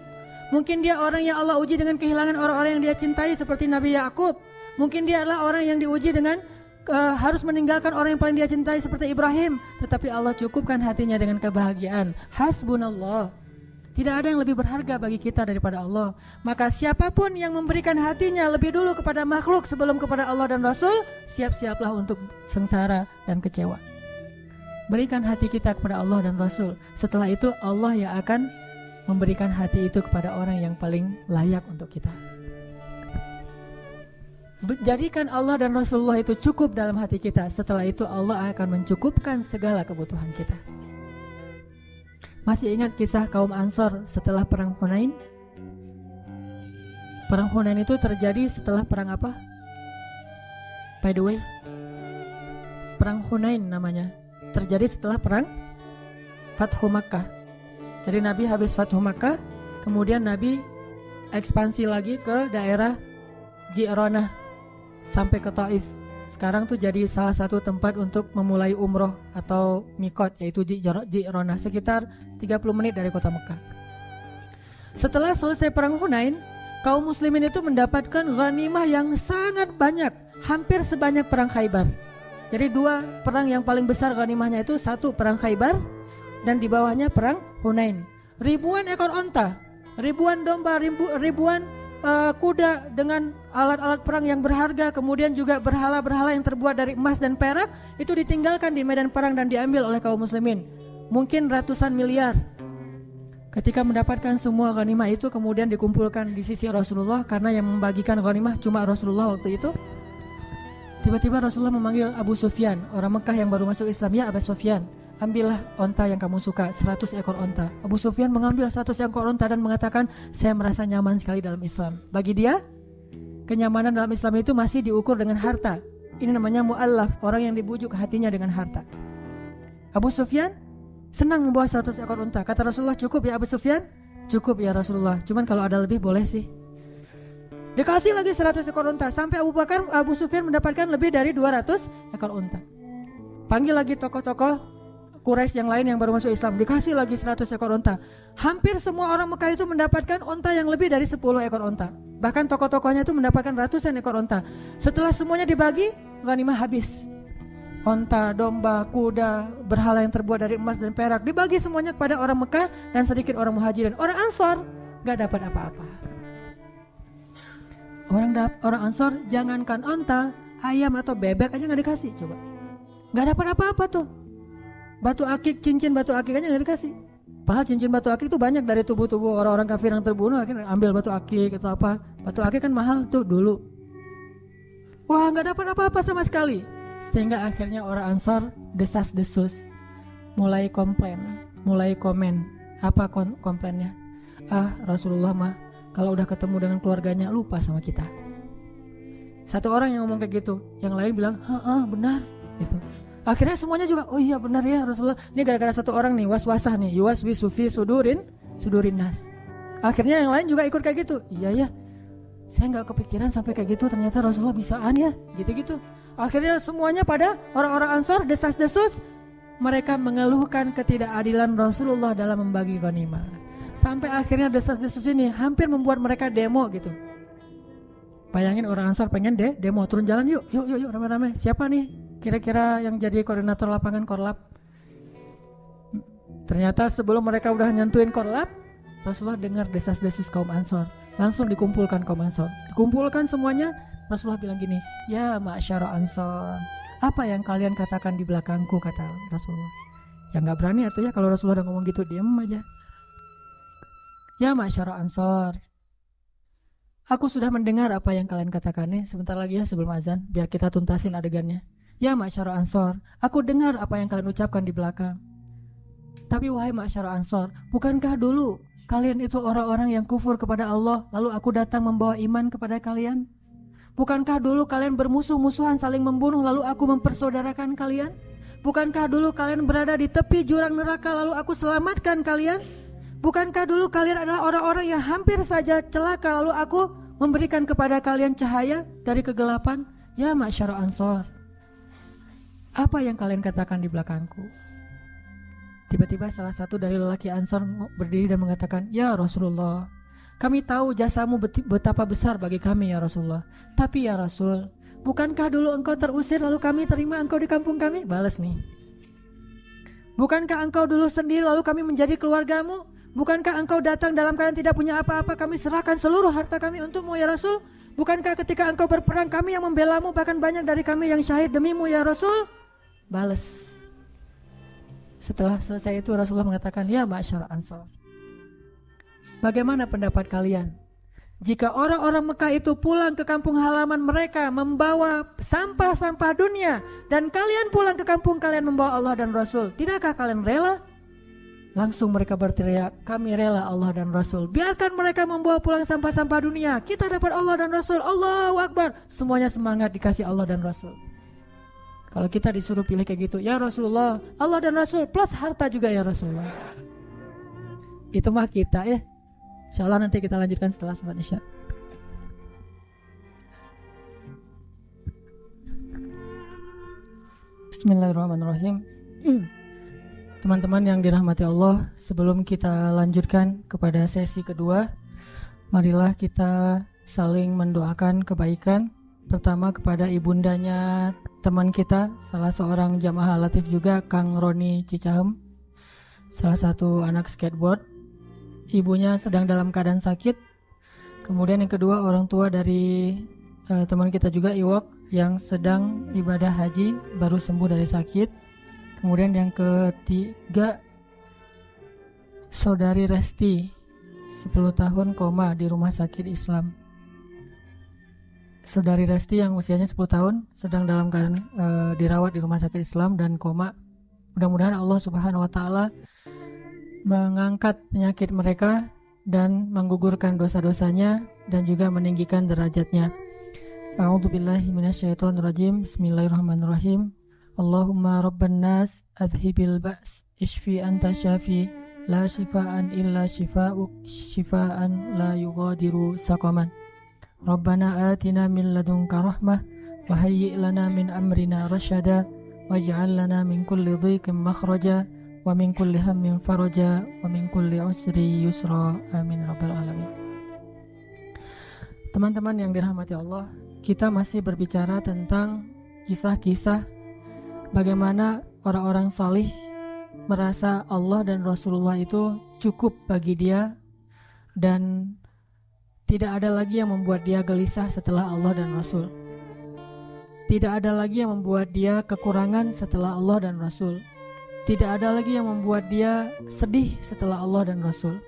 Mungkin dia orang yang Allah uji dengan kehilangan orang-orang yang dia cintai seperti Nabi Yakub. Mungkin dia adalah orang yang diuji dengan harus meninggalkan orang yang paling dia cintai seperti Ibrahim. Tetapi Allah cukupkan hatinya dengan kebahagiaan. Hasbunallah. Tidak ada yang lebih berharga bagi kita daripada Allah. Maka siapapun yang memberikan hatinya lebih dulu kepada makhluk sebelum kepada Allah dan Rasul, siap-siaplah untuk sengsara dan kecewa. Berikan hati kita kepada Allah dan Rasul. Setelah itu Allah yang akan memberikan hati itu kepada orang yang paling layak untuk kita. Jadikan Allah dan Rasulullah itu cukup dalam hati kita. Setelah itu Allah akan mencukupkan segala kebutuhan kita. Masih ingat kisah kaum Ansor setelah perang Hunain? Perang Hunain itu terjadi setelah perang apa? By the way, perang Hunain namanya. Terjadi setelah perang Fathu Makkah. Jadi Nabi habis Fathu Makkah, kemudian Nabi ekspansi lagi ke daerah Ji'ronah sampai ke Taif. Sekarang tuh jadi salah satu tempat untuk memulai umroh atau mikot, yaitu Ji'ronah, sekitar 30 menit dari kota Mekah. Setelah selesai perang Hunain, kaum muslimin itu mendapatkan ghanimah yang sangat banyak, hampir sebanyak perang Khaybar. Jadi dua perang yang paling besar ghanimahnya itu, satu perang Khaybar dan di bawahnya perang Hunain. Ribuan ekor onta, ribuan domba, ribuan kuda dengan alat-alat perang yang berharga, kemudian juga berhala-berhala yang terbuat dari emas dan perak, itu ditinggalkan di medan perang dan diambil oleh kaum muslimin. Mungkin ratusan miliar. Ketika mendapatkan semua ghanimah itu kemudian dikumpulkan di sisi Rasulullah, karena yang membagikan ghanimah cuma Rasulullah waktu itu. Tiba-tiba Rasulullah memanggil Abu Sufyan, orang Mekah yang baru masuk Islam. Ya Abu Sufyan, ambillah onta yang kamu suka, 100 ekor onta. Abu Sufyan mengambil 100 ekor onta dan mengatakan, saya merasa nyaman sekali dalam Islam. Bagi dia, kenyamanan dalam Islam itu masih diukur dengan harta. Ini namanya mu'allaf, orang yang dibujuk hatinya dengan harta. Abu Sufyan senang membawa 100 ekor onta. Kata Rasulullah, cukup ya Abu Sufyan? Cukup ya Rasulullah, cuman kalau ada lebih boleh sih. Dikasih lagi 100 ekor onta, sampai Abu Sufyan mendapatkan lebih dari 200 ekor onta. Panggil lagi tokoh-tokoh Quraisy yang lain yang baru masuk Islam, dikasih lagi 100 ekor onta. Hampir semua orang Mekah itu mendapatkan onta yang lebih dari 10 ekor onta. Bahkan tokoh-tokohnya itu mendapatkan ratusan ekor onta. Setelah semuanya dibagi, ghanimah habis. Onta, domba, kuda, berhala yang terbuat dari emas dan perak dibagi semuanya kepada orang Mekah dan sedikit orang Muhajirin. Orang Ansor gak dapat apa-apa. Orang Ansor jangankan onta, ayam atau bebek aja gak dikasih. Coba, gak dapat apa-apa tuh. Batu akik, cincin batu akik aja gak dikasih. Padahal cincin batu akik itu banyak dari tubuh-tubuh orang-orang kafir yang terbunuh. Akhirnya ambil batu akik atau apa. Batu akik kan mahal tuh dulu. Wah, gak dapat apa-apa sama sekali. Sehingga akhirnya orang Ansor desas-desus, mulai komplain, mulai komen. Apa komplainnya? Rasulullah mah kalau udah ketemu dengan keluarganya lupa sama kita. Satu orang yang ngomong kayak gitu, yang lain bilang, benar gitu. Akhirnya semuanya juga, oh iya benar ya Rasulullah. Ini gara-gara satu orang nih, was-wasah nih, yuwaswisu fi sudurin nas. Akhirnya yang lain juga ikut kayak gitu. Iya ya, saya gak kepikiran sampai kayak gitu, ternyata Rasulullah bisaan ya, gitu-gitu. Akhirnya semuanya pada orang-orang Ansor desas-desus, mereka mengeluhkan ketidakadilan Rasulullah dalam membagi ghanimah. Sampai akhirnya desas-desus ini hampir membuat mereka demo gitu. Bayangin orang Ansor pengen demo, turun jalan yuk rame-rame. Siapa nih kira-kira yang jadi koordinator lapangan Korlap? Ternyata sebelum mereka udah nyentuhin Korlap, Rasulullah dengar desas-desus kaum Ansor. Langsung dikumpulkan kaum Ansor. Dikumpulkan semuanya, Rasulullah bilang gini, ya ma'syara Ansor, apa yang kalian katakan di belakangku, kata Rasulullah. Ya gak berani atau ya kalau Rasulullah udah ngomong gitu, diem aja. Ya ma'syara Ansor, aku sudah mendengar apa yang kalian katakan nih. Sebentar lagi ya sebelum azan, biar kita tuntasin adegannya. Ya ma'syara Ansor, aku dengar apa yang kalian ucapkan di belakang. Tapi wahai ma'syara Ansor, bukankah dulu kalian itu orang-orang yang kufur kepada Allah, lalu aku datang membawa iman kepada kalian? Bukankah dulu kalian bermusuh-musuhan saling membunuh, lalu aku mempersaudarakan kalian? Bukankah dulu kalian berada di tepi jurang neraka, lalu aku selamatkan kalian? Bukankah dulu kalian adalah orang-orang yang hampir saja celaka, lalu aku memberikan kepada kalian cahaya dari kegelapan? Ya ma'syara Ansor, apa yang kalian katakan di belakangku? Tiba-tiba salah satu dari lelaki Ansor berdiri dan mengatakan, ya Rasulullah, kami tahu jasamu betapa besar bagi kami ya Rasulullah. Tapi ya Rasul, bukankah dulu engkau terusir lalu kami terima engkau di kampung kami? Balas nih. Bukankah engkau dulu sendiri lalu kami menjadi keluargamu? Bukankah engkau datang dalam keadaan tidak punya apa-apa, kami serahkan seluruh harta kami untukmu ya Rasul? Bukankah ketika engkau berperang kami yang membelamu, bahkan banyak dari kami yang syahid demimu ya Rasul? Balas. Setelah selesai itu Rasulullah mengatakan, ya ma'syara Ansor, bagaimana pendapat kalian jika orang-orang Mekah itu pulang ke kampung halaman mereka membawa sampah-sampah dunia, dan kalian pulang ke kampung kalian membawa Allah dan Rasul? Tidakkah kalian rela? Langsung mereka berteriak, kami rela Allah dan Rasul. Biarkan mereka membawa pulang sampah-sampah dunia, kita dapat Allah dan Rasul. Allahu Akbar. Semuanya semangat dikasih Allah dan Rasul. Kalau kita disuruh pilih kayak gitu, ya Rasulullah, Allah dan Rasul plus harta juga ya Rasulullah. Itu mah kita ya. Insyaallah nanti kita lanjutkan setelah salat Isya. Bismillahirrahmanirrahim. Teman-teman yang dirahmati Allah, sebelum kita lanjutkan kepada sesi kedua, marilah kita saling mendoakan kebaikan. Pertama kepada ibundanya teman kita, salah seorang jamaah Latif juga, Kang Roni Cicahem, salah satu anak skateboard. Ibunya sedang dalam keadaan sakit. Kemudian yang kedua, orang tua dari teman kita juga, Iwok, yang sedang ibadah haji, baru sembuh dari sakit. Kemudian yang ketiga, saudari Resti, 10 tahun koma di rumah sakit Islam. Saudari Resti yang usianya 10 tahun sedang dalam keadaan dirawat di rumah sakit Islam dan koma. Mudah-mudahan Allah Subhanahu wa taala mengangkat penyakit mereka dan menggugurkan dosa-dosanya dan juga meninggikan derajatnya. A'udzubillahi minasyaitonirrajim. Bismillahirrahmanirrahim. Allahumma rabban nas adhibil ba's ishfi anta syafi la shifaan illa shifa'uk shifaan la yughadiru saqaman. Rabbana atina min ladunka rahmah wa hayyi' lana min amrina rasyada waj'al lana min kulli dhiqin makhraja wa min kulli hammin faraja wa min kulli usri yusra, amin rabbal alamin. Teman-teman yang dirahmati Allah, kita masih berbicara tentang kisah-kisah bagaimana orang-orang salih merasa Allah dan Rasulullah itu cukup bagi dia dan tidak ada lagi yang membuat dia gelisah setelah Allah dan Rasul. Tidak ada lagi yang membuat dia kekurangan setelah Allah dan Rasul. Tidak ada lagi yang membuat dia sedih setelah Allah dan Rasul.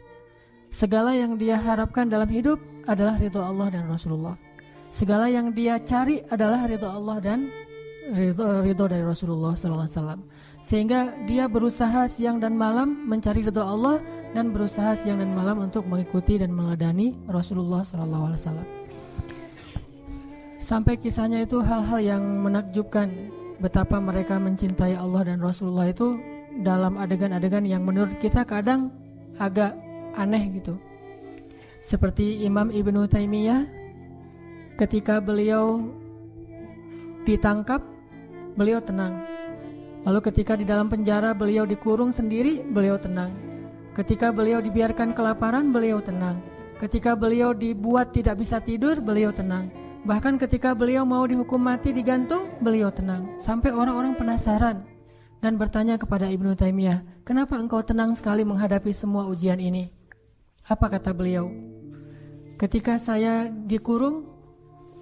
Segala yang dia harapkan dalam hidup adalah ridho Allah dan Rasulullah. Segala yang dia cari adalah ridho Allah dan ridho dari Rasulullah SAW. Sehingga dia berusaha siang dan malam mencari ridho Allah dan berusaha siang dan malam untuk mengikuti dan meneladani Rasulullah SAW. Sampai kisahnya itu hal-hal yang menakjubkan, betapa mereka mencintai Allah dan Rasulullah itu dalam adegan-adegan yang menurut kita kadang agak aneh gitu. Seperti Imam Ibnu Taimiyah ketika beliau ditangkap, beliau tenang. Lalu ketika di dalam penjara beliau dikurung sendiri, beliau tenang. Ketika beliau dibiarkan kelaparan, beliau tenang. Ketika beliau dibuat tidak bisa tidur, beliau tenang. Bahkan ketika beliau mau dihukum mati digantung, beliau tenang. Sampai orang-orang penasaran dan bertanya kepada Ibnu Taimiyah, kenapa engkau tenang sekali menghadapi semua ujian ini? Apa kata beliau? Ketika saya dikurung,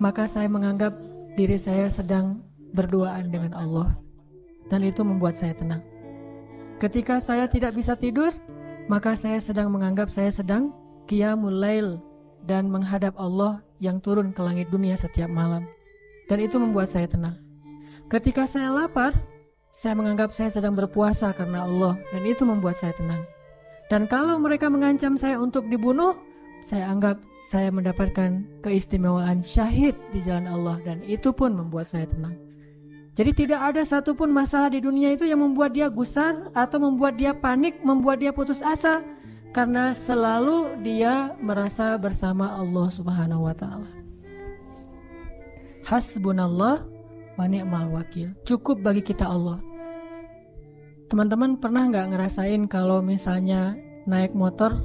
maka saya menganggap diri saya sedang berduaan dengan Allah. Dan itu membuat saya tenang. Ketika saya tidak bisa tidur, maka saya sedang menganggap saya sedang qiyamul lail dan menghadap Allah yang turun ke langit dunia setiap malam. Dan itu membuat saya tenang. Ketika saya lapar, saya menganggap saya sedang berpuasa karena Allah, dan itu membuat saya tenang. Dan kalau mereka mengancam saya untuk dibunuh, saya anggap saya mendapatkan keistimewaan syahid di jalan Allah, dan itu pun membuat saya tenang. Jadi tidak ada satupun masalah di dunia itu yang membuat dia gusar atau membuat dia panik, membuat dia putus asa, karena selalu dia merasa bersama Allah Subhanahu wa taala. Hasbunallah wa ni'mal wakil. Cukup bagi kita Allah. Teman-teman pernah nggak ngerasain kalau misalnya naik motor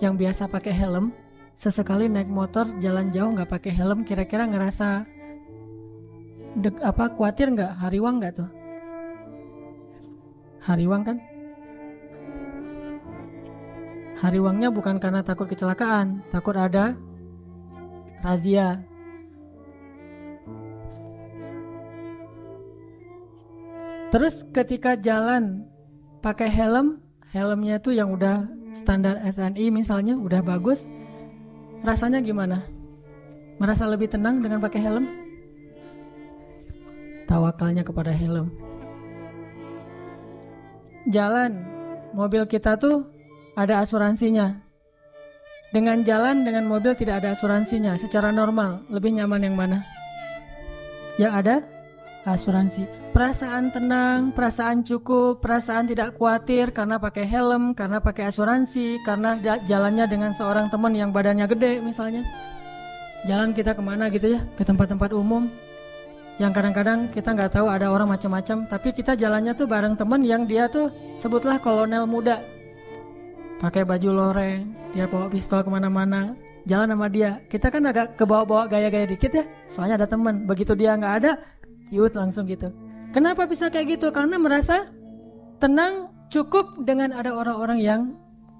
yang biasa pakai helm, sesekali naik motor jalan jauh nggak pakai helm, kira-kira ngerasa khawatir nggak? Hariwang nggak tuh? Hariwang kan? Hariwangnya bukan karena takut kecelakaan, takut ada razia. Terus ketika jalan pakai helm, helmnya tuh yang udah standar SNI misalnya, udah bagus, rasanya gimana? Merasa lebih tenang dengan pakai helm? Tawakalnya kepada helm. Jalan, mobil kita tuh ada asuransinya. Dengan jalan dengan mobil tidak ada asuransinya, secara normal lebih nyaman yang mana? Yang ada asuransi. Perasaan tenang, perasaan cukup, perasaan tidak khawatir karena pakai helm, karena pakai asuransi, karena jalannya dengan seorang teman yang badannya gede misalnya. Jalan kita kemana gitu ya, ke tempat-tempat umum yang kadang-kadang kita nggak tahu ada orang macam-macam, tapi kita jalannya tuh bareng teman yang dia tuh sebutlah kolonel muda, pakai baju loreng, dia bawa pistol kemana-mana, jalan sama dia. Kita kan agak kebawa-bawa gaya-gaya dikit ya, soalnya ada teman. Begitu dia nggak ada, ciut langsung gitu. Kenapa bisa kayak gitu? Karena merasa tenang, cukup dengan ada orang-orang yang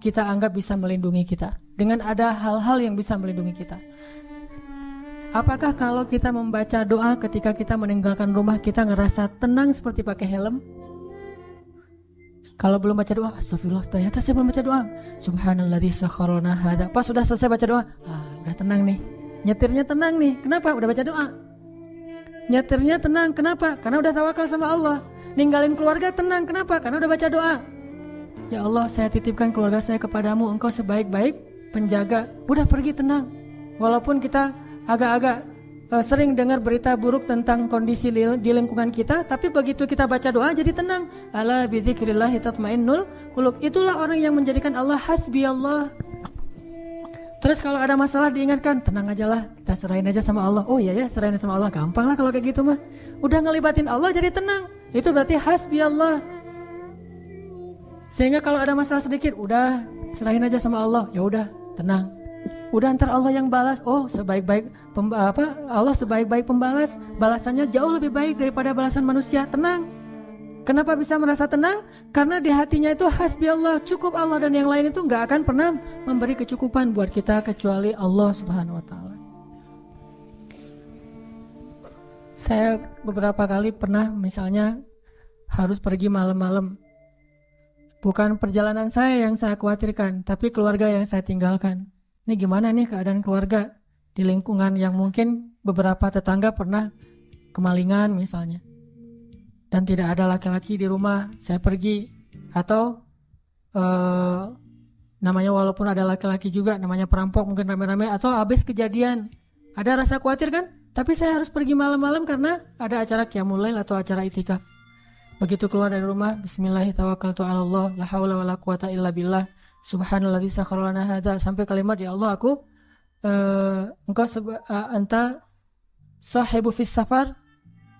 kita anggap bisa melindungi kita, dengan ada hal-hal yang bisa melindungi kita. Apakah kalau kita membaca doa ketika kita meninggalkan rumah, kita ngerasa tenang seperti pakai helm? Kalau belum baca doa, astagfirullah, ternyata saya belum baca doa. Subhanalladzi sakharana hadza. Pas sudah selesai baca doa, udah tenang nih. Nyetirnya tenang nih. Kenapa? Udah baca doa. Nyetirnya tenang. Kenapa? Karena udah tawakal sama Allah. Ninggalin keluarga tenang. Kenapa? Karena udah baca doa. Ya Allah, saya titipkan keluarga saya kepadamu. Engkau sebaik-baik penjaga. Udah pergi tenang. Walaupun kita agak-agak sering dengar berita buruk tentang kondisi di lingkungan kita, tapi begitu kita baca doa jadi tenang. Ala bidzikrillahi tatmainnul qulub. Itulah orang yang menjadikan Allah hasbiyallah. Terus kalau ada masalah diingatkan, tenang aja lah, kita serahin aja sama Allah. Oh iya ya, serahin sama Allah, gampang lah kalau kayak gitu mah. Udah ngelibatin Allah jadi tenang. Itu berarti hasbiyallah. Sehingga kalau ada masalah sedikit, udah serahin aja sama Allah. Ya udah, tenang. Udah ntar Allah yang balas. Oh, sebaik-baik Allah sebaik-baik pembalas, balasannya jauh lebih baik daripada balasan manusia. Tenang. Kenapa bisa merasa tenang? Karena di hatinya itu hasbi Allah, cukup Allah, dan yang lain itu nggak akan pernah memberi kecukupan buat kita kecuali Allah Subhanahu wa taala. Saya beberapa kali pernah misalnya harus pergi malam-malam. Bukan perjalanan saya yang saya khawatirkan, tapi keluarga yang saya tinggalkan. Ini gimana nih keadaan keluarga di lingkungan yang mungkin beberapa tetangga pernah kemalingan misalnya, dan tidak ada laki-laki di rumah, saya pergi. Atau namanya walaupun ada laki-laki juga, namanya perampok mungkin rame-rame, atau habis kejadian, ada rasa khawatir kan? Tapi saya harus pergi malam-malam karena ada acara qiyamul lail atau acara itikaf. Begitu keluar dari rumah, bismillahirrahmanirrahim, la haula wala quwata illa billah, subhanalladzi sakharana hadza, sampai kalimat ya Allah aku engkau anta sahibu fis safar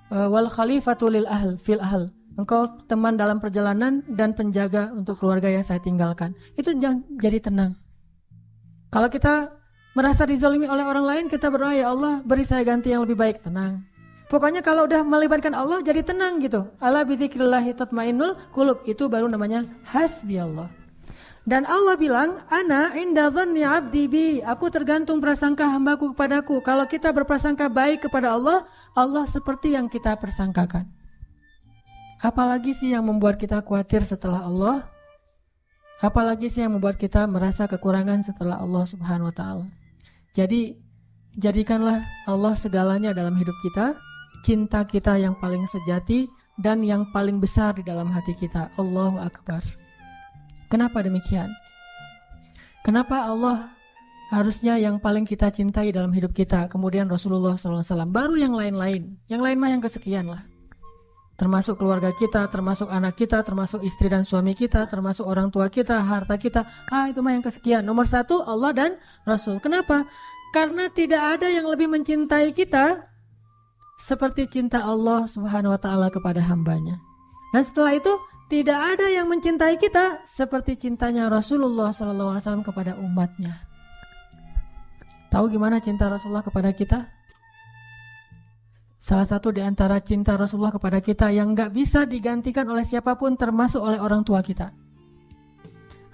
wal khalifatu lil ahl fil ahl. engkau teman dalam perjalanan dan penjaga untuk keluarga yang saya tinggalkan. Itu jangan jadi tenang. Kalau kita merasa dizalimi oleh orang lain, kita berdoa, ya Allah beri saya ganti yang lebih baik. Tenang. Pokoknya kalau udah melibatkan Allah jadi tenang gitu. Ala bidzikrillahi tatmainnul qulub. Itu baru namanya hasbiyallah. Dan Allah bilang, ana inda dhanni 'abdi bi. Aku tergantung prasangka hambaku kepadaku. Kalau kita berprasangka baik kepada Allah, Allah seperti yang kita persangkakan. Apalagi sih yang membuat kita khawatir setelah Allah? Apalagi sih yang membuat kita merasa kekurangan setelah Allah Subhanahu wa taala? Jadi, jadikanlah Allah segalanya dalam hidup kita, cinta kita yang paling sejati dan yang paling besar di dalam hati kita. Allahu Akbar. Kenapa demikian? Kenapa Allah harusnya yang paling kita cintai dalam hidup kita, kemudian Rasulullah SAW, baru yang lain-lain. Yang lain mah yang kesekian lah. Termasuk keluarga kita, termasuk anak kita, termasuk istri dan suami kita, termasuk orang tua kita, harta kita. Itu mah yang kesekian. Nomor 1 Allah dan Rasul. Kenapa? Karena tidak ada yang lebih mencintai kita seperti cinta Allah Subhanahu wa taala kepada hambanya. Dan setelah itu tidak ada yang mencintai kita seperti cintanya Rasulullah SAW kepada umatnya. Tahu gimana cinta Rasulullah kepada kita? Salah satu di antara cinta Rasulullah kepada kita yang gak bisa digantikan oleh siapapun, termasuk oleh orang tua kita.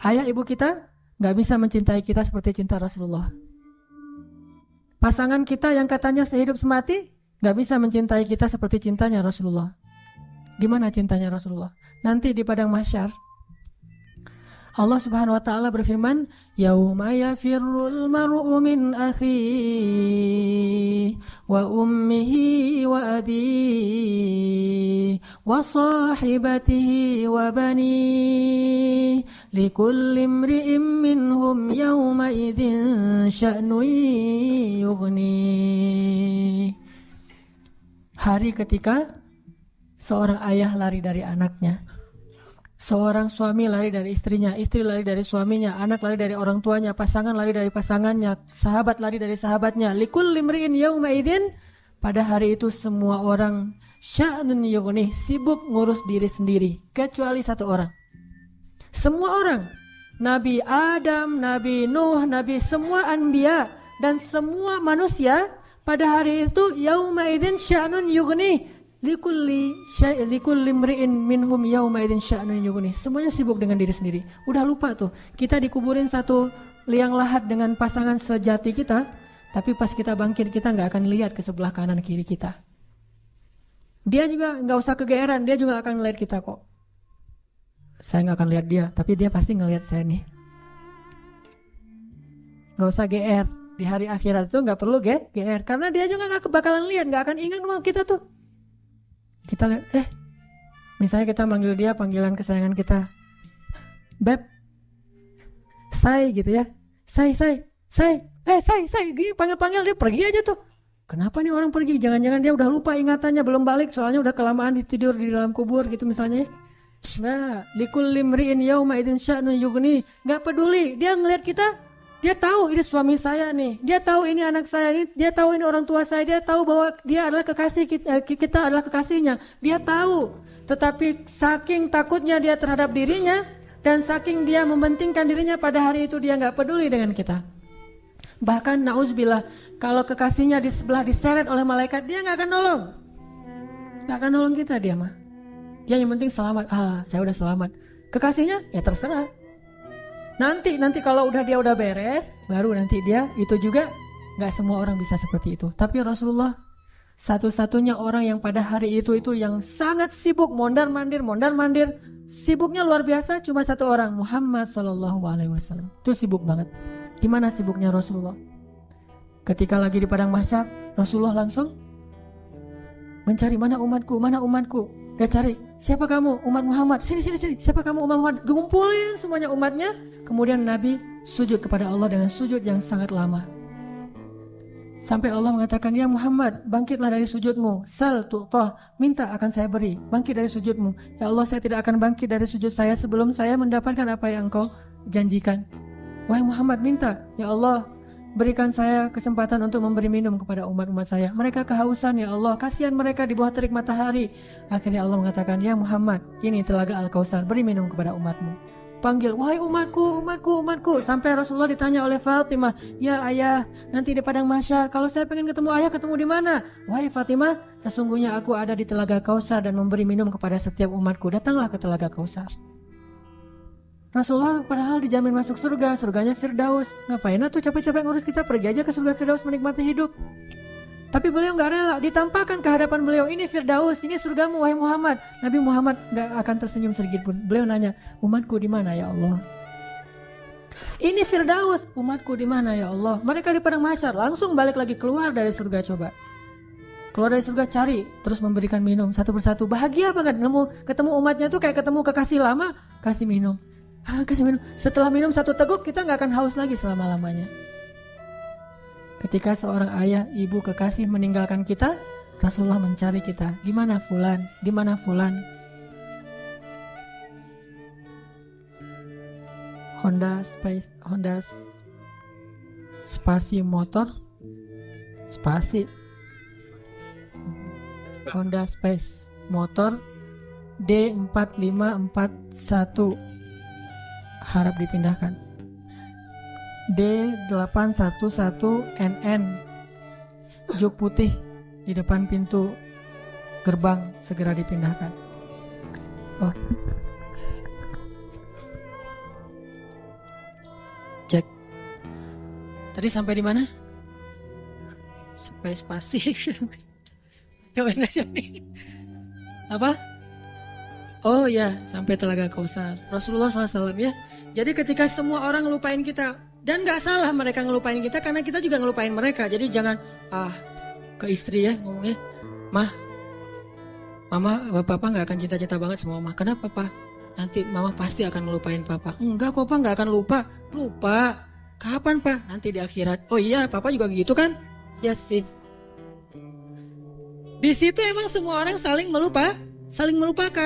Ayah ibu kita gak bisa mencintai kita seperti cinta Rasulullah. Pasangan kita yang katanya sehidup semati gak bisa mencintai kita seperti cintanya Rasulullah. Gimana cintanya Rasulullah? Nanti di padang mahsyar Allah Subhanahu wa taala berfirman, yauma yafirrul mar'u min akhihi wa ummihi wa abihi wa sahibatihi wa banihi likulli imri'in minhum yawma idzin sya'nun yughni. Hari ketika seorang ayah lari dari anaknya, seorang suami lari dari istrinya, istri lari dari suaminya, anak lari dari orang tuanya, pasangan lari dari pasangannya, sahabat lari dari sahabatnya. Likulli imri'in yauma idzin, pada hari itu semua orang sya'nun yughni, sibuk ngurus diri sendiri, kecuali satu orang. Semua orang, Nabi Adam, Nabi Nuh, Nabi semua anbiya dan semua manusia pada hari itu yauma idzin sya'nun yughni. Likulli imri'in minhum yawma idzin sya'nun yughni. Semuanya sibuk dengan diri sendiri. Udah lupa tuh, kita dikuburin satu liang lahat dengan pasangan sejati kita, tapi pas kita bangkit kita nggak akan lihat ke sebelah kanan kiri kita. Dia juga nggak usah kegeeran, dia juga akan ngelihat kita kok. Saya nggak akan lihat dia, tapi dia pasti ngelihat saya nih. Nggak usah GR. Di hari akhirat itu nggak perlu GR, karena dia juga nggak bakalan lihat, nggak akan ingat sama kita tuh. Kita lihat, misalnya kita manggil dia panggilan kesayangan kita, Beb, say gitu ya, say, gini panggil dia pergi aja tuh. Kenapa nih orang pergi? Jangan-jangan dia udah lupa ingatannya, belum balik, soalnya udah kelamaan tidur di dalam kubur gitu misalnya. Nah, likulli imri'in yauma idzin sya'nun yughni. Nggak peduli, dia ngelihat kita. Dia tahu ini suami saya nih, dia tahu ini anak saya nih, dia tahu ini orang tua saya, dia tahu bahwa dia adalah kekasih kita adalah kekasihnya. Dia tahu, tetapi saking takutnya dia terhadap dirinya dan saking dia mementingkan dirinya, pada hari itu dia nggak peduli dengan kita. Bahkan na'udzubillah, kalau kekasihnya di sebelah diseret oleh malaikat, dia nggak akan nolong kita dia mah. Dia yang penting selamat. Saya udah selamat. Kekasihnya ya terserah. Nanti kalau dia udah beres, baru nanti dia itu juga. Gak semua orang bisa seperti itu. Tapi Rasulullah satu-satunya orang yang pada hari itu yang sangat sibuk mondar-mandir, sibuknya luar biasa. Cuma satu orang, Muhammad SAW. Itu sibuk banget. Gimana sibuknya Rasulullah? Ketika lagi di padang mahsyar, Rasulullah langsung mencari mana umatku. Dia cari, siapa kamu? Umat Muhammad. Sini. Siapa kamu? Umat Muhammad. Ngumpulin semuanya umatnya. Kemudian Nabi sujud kepada Allah dengan sujud yang sangat lama. Sampai Allah mengatakan, ya Muhammad, bangkitlah dari sujudmu. Sal tu'tah, minta akan saya beri. Bangkit dari sujudmu. Ya Allah, saya tidak akan bangkit dari sujud saya sebelum saya mendapatkan apa yang engkau janjikan. Wahai Muhammad, minta. Ya Allah, berikan saya kesempatan untuk memberi minum kepada umat-umat saya. Mereka kehausan ya Allah, kasihan mereka di bawah terik matahari. Akhirnya Allah mengatakan, ya Muhammad, ini telaga Al-Kautsar, beri minum kepada umatmu. Panggil, wahai umatku, umatku, umatku. Sampai Rasulullah ditanya oleh Fatimah, ya ayah, nanti di padang mahsyar, kalau saya pengen ketemu ayah, ketemu di mana? Wahai Fatimah, sesungguhnya aku ada di telaga Kautsar dan memberi minum kepada setiap umatku. Datanglah ke telaga Kautsar. Rasulullah padahal dijamin masuk surga, surganya Firdaus. Ngapain tuh capek-capek ngurus kita, pergi aja ke surga Firdaus menikmati hidup. Tapi beliau gak rela, ditampakkan ke hadapan beliau, ini Firdaus, ini surgamu wahai Muhammad. Nabi Muhammad gak akan tersenyum sedikit pun. Beliau nanya, umatku di mana ya Allah? Ini Firdaus, umatku di mana ya Allah? Mereka di padang mahsyar, langsung balik lagi keluar dari surga coba. Keluar dari surga cari, terus memberikan minum satu persatu. Bahagia banget ketemu umatnya tuh kayak ketemu kekasih lama, kasih minum. Kasih minum. Setelah minum satu teguk kita gak akan haus lagi selama-lamanya. Ketika seorang ayah, ibu, kekasih meninggalkan kita, Rasulullah mencari kita. Di mana fulan? Di mana fulan? Honda Spasi motor. Honda Space motor D4541 harap dipindahkan. D811NN juk putih di depan pintu gerbang, segera dipindahkan. Oh, cek. Tadi sampai di mana? Sampai spasi. Coba aja nih. Apa? Oh ya, sampai telaga Kautsar. Rasulullah SAW ya. Jadi ketika semua orang ngelupain kita, dan gak salah mereka ngelupain kita karena kita juga ngelupain mereka. Jadi jangan ke istri ya ngomongnya, Mama, Papa gak akan cinta-cinta banget sama Mama. Kenapa Papa? Nanti Mama pasti akan ngelupain Papa. Enggak kok Pak, gak akan lupa. Lupa? Kapan Pak? Nanti di akhirat. Oh iya, Papa juga gitu kan? Ya sih. Di situ emang semua orang saling melupakan,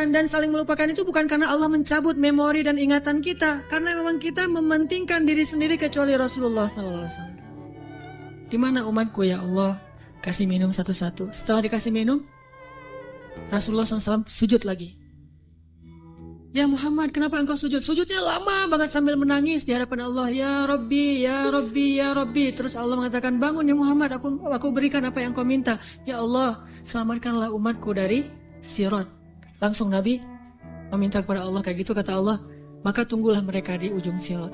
dan saling melupakan itu bukan karena Allah mencabut memori dan ingatan kita, karena memang kita mementingkan diri sendiri kecuali Rasulullah SAW. Di mana umatku ya Allah? Kasih minum satu-satu. Setelah dikasih minum, Rasulullah SAW sujud lagi. Ya Muhammad, kenapa engkau sujud? Sujudnya lama banget sambil menangis di hadapan Allah. Ya Rabbi, ya Rabbi, ya Rabbi. Terus Allah mengatakan, bangun ya Muhammad, aku berikan apa yang kau minta. Ya Allah, selamatkanlah umatku dari Sirat. Langsung Nabi meminta kepada Allah kayak gitu, kata Allah, maka tunggulah mereka di ujung sirat.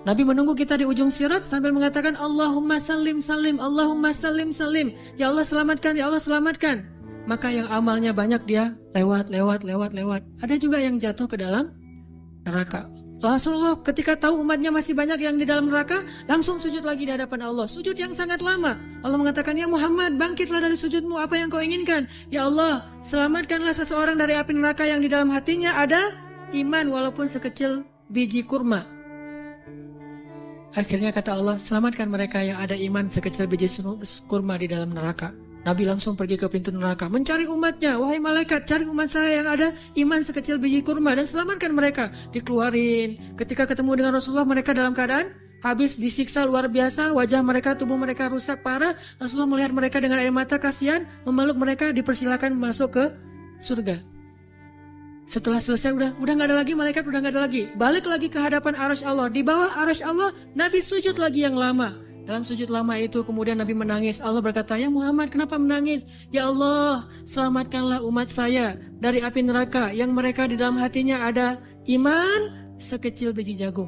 Nabi menunggu kita di ujung sirat sambil mengatakan, Allahumma salim salim, Allahumma salim salim. Ya Allah selamatkan, ya Allah selamatkan. Maka yang amalnya banyak dia lewat. Ada juga yang jatuh ke dalam neraka. Rasulullah ketika tahu umatnya masih banyak yang di dalam neraka, langsung sujud lagi di hadapan Allah. Sujud yang sangat lama. Allah mengatakan, ya Muhammad, bangkitlah dari sujudmu, apa yang kau inginkan? Ya Allah, selamatkanlah seseorang dari api neraka yang di dalam hatinya ada iman walaupun sekecil biji kurma. Akhirnya kata Allah, selamatkan mereka yang ada iman sekecil biji kurma di dalam neraka. Nabi langsung pergi ke pintu neraka, mencari umatnya. Wahai malaikat, cari umat saya yang ada iman sekecil biji kurma dan selamatkan mereka. Dikeluarin. Ketika ketemu dengan Rasulullah, mereka dalam keadaan habis disiksa luar biasa. Wajah mereka, tubuh mereka rusak parah. Rasulullah melihat mereka dengan air mata, kasihan, memeluk mereka, dipersilakan masuk ke surga. Setelah selesai udah gak ada lagi malaikat, udah gak ada lagi. Balik lagi ke hadapan arasy Allah. Di bawah arasy Allah, Nabi sujud lagi yang lama. Dalam sujud lama itu kemudian Nabi menangis. Allah berkata, ya Muhammad, kenapa menangis? Ya Allah, selamatkanlah umat saya dari api neraka yang mereka di dalam hatinya ada iman sekecil biji jagung.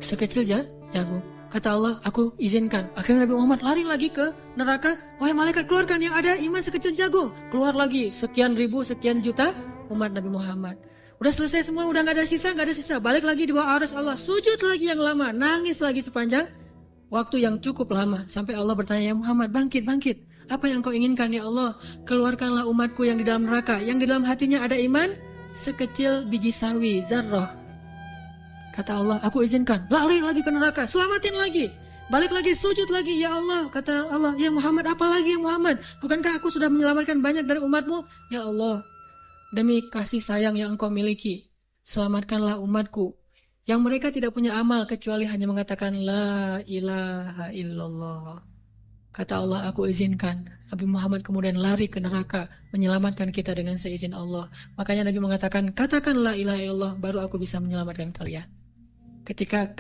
Sekecil jagung. Kata Allah, aku izinkan. Akhirnya Nabi Muhammad lari lagi ke neraka. Wahai malaikat, keluarkan yang ada iman sekecil jagung. Keluar lagi sekian ribu, sekian juta umat Nabi Muhammad. Udah selesai semua, udah gak ada sisa. Balik lagi di bawah arasy Allah. Sujud lagi yang lama, nangis lagi sepanjang waktu yang cukup lama. Sampai Allah bertanya, ya Muhammad, bangkit. Apa yang kau inginkan ya Allah? Keluarkanlah umatku yang di dalam neraka, yang di dalam hatinya ada iman sekecil biji sawi, zarrah. Kata Allah, aku izinkan. Lari lagi ke neraka, selamatin lagi. Balik lagi, sujud lagi, ya Allah. Kata Allah, ya Muhammad, apa lagi ya Muhammad? Bukankah aku sudah menyelamatkan banyak dari umatmu? Ya Allah, demi kasih sayang yang engkau miliki, selamatkanlah umatku yang mereka tidak punya amal kecuali hanya mengatakan la ilaha illallah. Kata Allah, aku izinkan. Nabi Muhammad kemudian lari ke neraka menyelamatkan kita dengan seizin Allah. Makanya Nabi mengatakan, katakan la ilaha illallah, baru aku bisa menyelamatkan kalian. Ketika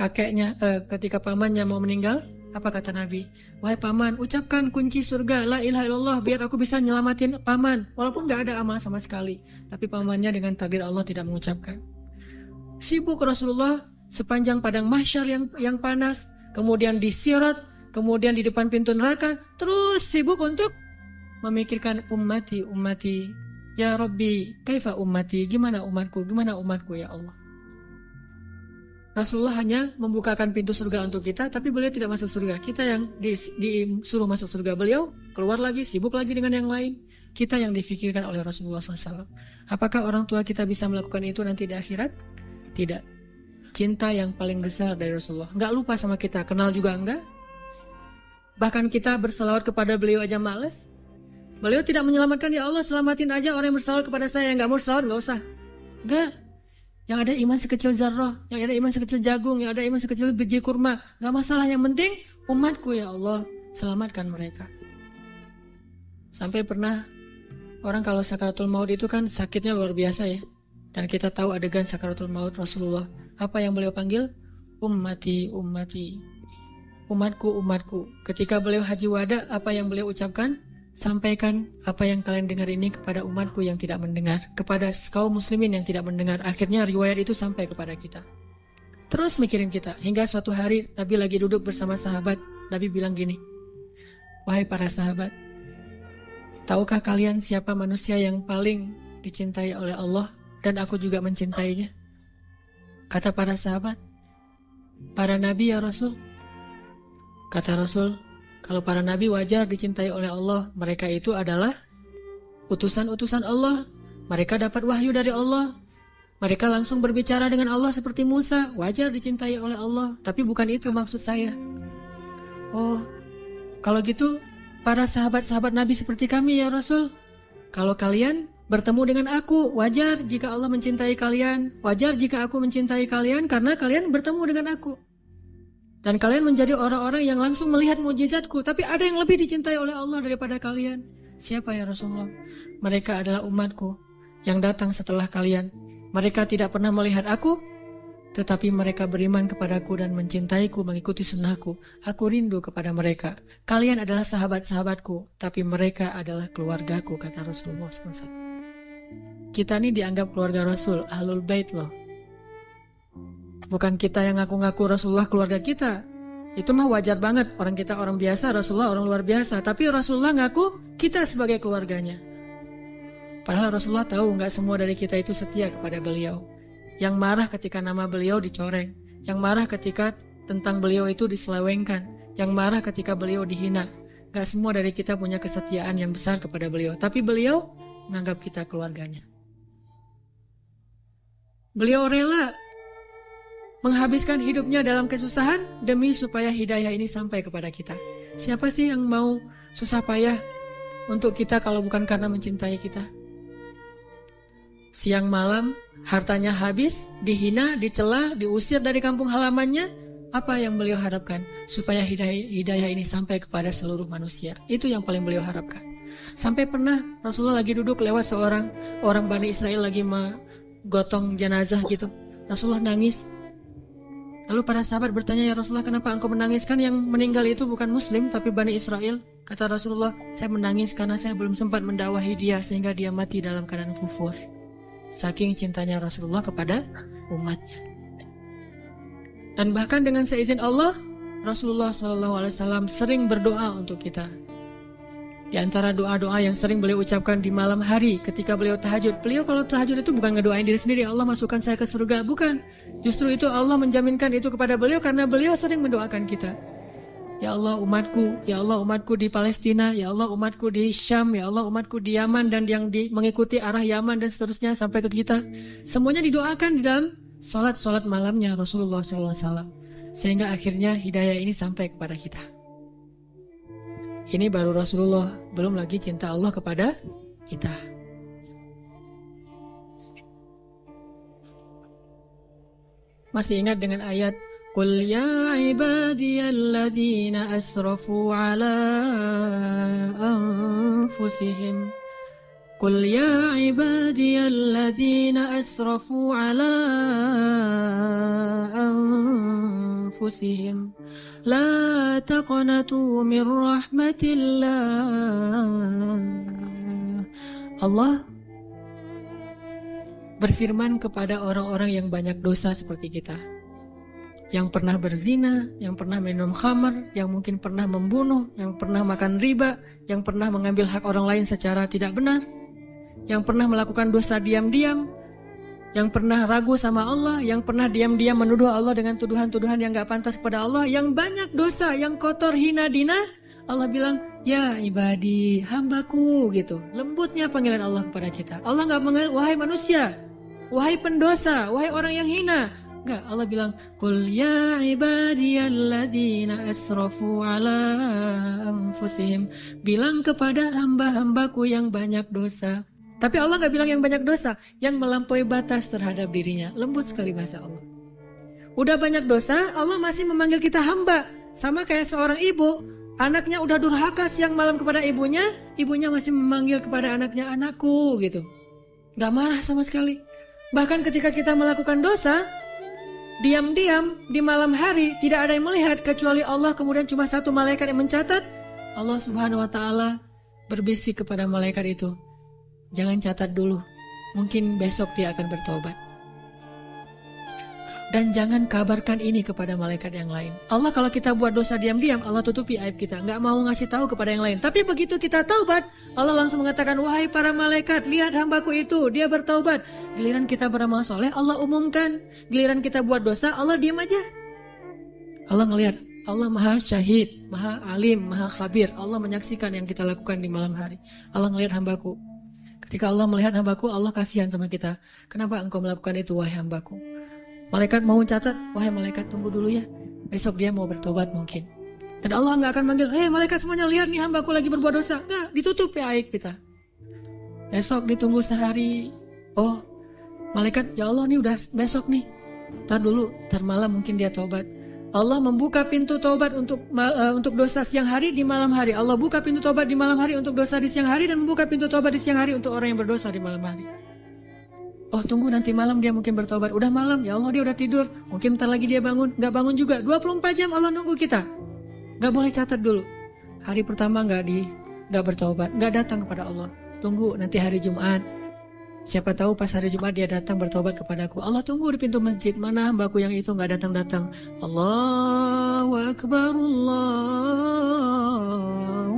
ketika pamannya mau meninggal, apa kata Nabi? Wahai paman, ucapkan kunci surga la ilaha illallah biar aku bisa nyelamatin paman. Walaupun gak ada amal sama sekali, tapi pamannya dengan takdir Allah tidak mengucapkan. Sibuk Rasulullah sepanjang padang mahsyar yang panas, kemudian di Sirat, kemudian di depan pintu neraka, terus sibuk untuk memikirkan ummati. Ya Rabbi, kaifa ummati? Gimana umatku ya Allah. Rasulullah hanya membukakan pintu surga untuk kita, tapi beliau tidak masuk surga. Kita yang disuruh masuk surga, beliau keluar lagi, sibuk lagi dengan yang lain. Kita yang difikirkan oleh Rasulullah SAW. Apakah orang tua kita bisa melakukan itu nanti di akhirat? Tidak. Cinta yang paling besar dari Rasulullah. Nggak lupa sama kita, kenal juga enggak. Bahkan kita berselawat kepada beliau aja males. Beliau tidak menyelamatkan, ya Allah selamatin aja orang yang berselawat kepada saya. Yang nggak mau selawat nggak usah. Enggak. Yang ada iman sekecil zarrah, yang ada iman sekecil jagung, yang ada iman sekecil biji kurma. Nggak masalah, yang penting umatku ya Allah, selamatkan mereka. Sampai pernah orang kalau sakaratul maut itu kan sakitnya luar biasa ya. Dan kita tahu adegan sakaratul maut Rasulullah. Apa yang beliau panggil? Ummati. Umatku. Ketika beliau haji wada, apa yang beliau ucapkan? Sampaikan apa yang kalian dengar ini kepada umatku yang tidak mendengar, kepada kaum muslimin yang tidak mendengar. Akhirnya riwayat itu sampai kepada kita. Terus mikirin kita, hingga suatu hari Nabi lagi duduk bersama sahabat. Nabi bilang gini, wahai para sahabat, tahukah kalian siapa manusia yang paling dicintai oleh Allah dan aku juga mencintainya? Kata para sahabat, para nabi ya Rasul. Kata Rasul, kalau para nabi wajar dicintai oleh Allah, mereka itu adalah utusan-utusan Allah. Mereka dapat wahyu dari Allah. Mereka langsung berbicara dengan Allah seperti Musa, wajar dicintai oleh Allah. Tapi bukan itu maksud saya. Oh, kalau gitu para sahabat-sahabat Nabi seperti kami ya Rasul. Kalau kalian bertemu dengan aku, wajar jika Allah mencintai kalian. Wajar jika aku mencintai kalian karena kalian bertemu dengan aku. Dan kalian menjadi orang-orang yang langsung melihat mukjizatku. Tapi ada yang lebih dicintai oleh Allah daripada kalian. Siapa ya Rasulullah? Mereka adalah umatku yang datang setelah kalian. Mereka tidak pernah melihat aku, tetapi mereka beriman kepadaku dan mencintaiku, mengikuti sunnahku. Aku rindu kepada mereka. Kalian adalah sahabat-sahabatku, tapi mereka adalah keluargaku, kata Rasulullah SAW. Kita ini dianggap keluarga Rasul, Ahlul Bait loh. Bukan kita yang ngaku-ngaku Rasulullah keluarga kita. Itu mah wajar banget. Orang kita orang biasa, Rasulullah orang luar biasa. Tapi Rasulullah ngaku kita sebagai keluarganya. Padahal Rasulullah tahu nggak semua dari kita itu setia kepada beliau. Yang marah ketika nama beliau dicoreng. Yang marah ketika tentang beliau itu diselewengkan. Yang marah ketika beliau dihina. Nggak semua dari kita punya kesetiaan yang besar kepada beliau. Tapi beliau menganggap kita keluarganya. Beliau rela menghabiskan hidupnya dalam kesusahan demi supaya hidayah ini sampai kepada kita. Siapa sih yang mau susah payah untuk kita kalau bukan karena mencintai kita? Siang malam hartanya habis, dihina, dicela, diusir dari kampung halamannya. Apa yang beliau harapkan? Supaya hidayah ini sampai kepada seluruh manusia. Itu yang paling beliau harapkan. Sampai pernah Rasulullah lagi duduk lewat seorang orang Bani Israel lagi menggotong jenazah gitu. Rasulullah nangis. Lalu para sahabat bertanya, ya Rasulullah, kenapa engkau menangis? Kan yang meninggal itu bukan muslim tapi Bani Israel. Kata Rasulullah, saya menangis karena saya belum sempat mendakwahi dia sehingga dia mati dalam keadaan kufur. Saking cintanya Rasulullah kepada umatnya. Dan bahkan dengan seizin Allah, Rasulullah SAW sering berdoa untuk kita. Di antara doa-doa yang sering beliau ucapkan di malam hari ketika beliau tahajud. Beliau kalau tahajud itu bukan ngedoain diri sendiri, Allah masukkan saya ke surga. Bukan. Justru itu Allah menjaminkan itu kepada beliau karena beliau sering mendoakan kita. Ya Allah umatku di Palestina, ya Allah umatku di Syam, ya Allah umatku di Yaman dan yang mengikuti arah Yaman dan seterusnya sampai ke kita. Semuanya didoakan di dalam solat malamnya Rasulullah SAW. Sehingga akhirnya hidayah ini sampai kepada kita. Ini baru Rasulullah, belum lagi cinta Allah kepada kita. Masih ingat dengan ayat Qul ya ibadiyalladzina asrafu ala anfusihim Qul ya ibadiyalladzina asrafu ala anfusihim La taqnatu min rahmatillah. Allah berfirman kepada orang-orang yang banyak dosa seperti kita, yang pernah berzina, yang pernah minum khamar, yang mungkin pernah membunuh, yang pernah makan riba, yang pernah mengambil hak orang lain secara tidak benar, yang pernah melakukan dosa diam-diam, yang pernah ragu sama Allah, yang pernah diam-diam menuduh Allah dengan tuduhan-tuduhan yang gak pantas kepada Allah, yang banyak dosa, yang kotor, hina, dina. Allah bilang, ya ibadi, hambaku, gitu. Lembutnya panggilan Allah kepada kita. Allah gak menganggap, wahai manusia, wahai pendosa, wahai orang yang hina. Enggak, Allah bilang, Qul ya ibadiyalladzina asrafu ala anfusihim. Bilang kepada hamba-hambaku yang banyak dosa. Tapi Allah gak bilang yang banyak dosa, yang melampaui batas terhadap dirinya. Lembut sekali bahasa Allah. Udah banyak dosa, Allah masih memanggil kita hamba. Sama kayak seorang ibu, anaknya udah durhaka siang malam kepada ibunya, ibunya masih memanggil kepada anaknya, anakku gitu. Gak marah sama sekali. Bahkan ketika kita melakukan dosa, diam-diam di malam hari, tidak ada yang melihat kecuali Allah, kemudian cuma satu malaikat yang mencatat. Allah Subhanahu wa Ta'ala berbisik kepada malaikat itu, jangan catat dulu, mungkin besok dia akan bertobat. Dan jangan kabarkan ini kepada malaikat yang lain. Allah kalau kita buat dosa diam-diam, Allah tutupi aib kita, nggak mau ngasih tahu kepada yang lain. Tapi begitu kita taubat, Allah langsung mengatakan, wahai para malaikat, lihat hambaku itu, dia bertaubat. Giliran kita beramal soleh, Allah umumkan. Giliran kita buat dosa, Allah diam aja. Allah ngelihat, Allah maha syahid, maha alim, maha khabir. Allah menyaksikan yang kita lakukan di malam hari. Allah ngelihat hambaku. Ketika Allah melihat hambaku, Allah kasihan sama kita. Kenapa engkau melakukan itu, wahai hambaku? Malaikat mau catat, wahai malaikat tunggu dulu ya, besok dia mau bertobat mungkin. Dan Allah nggak akan manggil, hei malaikat semuanya lihat nih hambaku lagi berbuat dosa. Nggak, ditutup ya aib kita. Besok ditunggu sehari, oh malaikat ya Allah nih udah besok nih, ntar dulu, ntar malam mungkin dia tobat. Allah membuka pintu tobat untuk dosa siang hari di malam hari. Allah buka pintu tobat di malam hari untuk dosa di siang hari, dan membuka pintu tobat di siang hari untuk orang yang berdosa di malam hari. Oh tunggu nanti malam dia mungkin bertobat. Udah malam, ya Allah dia udah tidur, mungkin ntar lagi dia bangun. Gak bangun juga, 24 jam Allah nunggu kita. Gak boleh catat dulu. Hari pertama gak bertobat, gak datang kepada Allah. Tunggu nanti hari Jumat, siapa tahu pas hari Jumat dia datang bertobat kepadaku. Allah tunggu di pintu masjid, mana hambaku yang itu gak datang-datang. Allahu Akbar, Allahu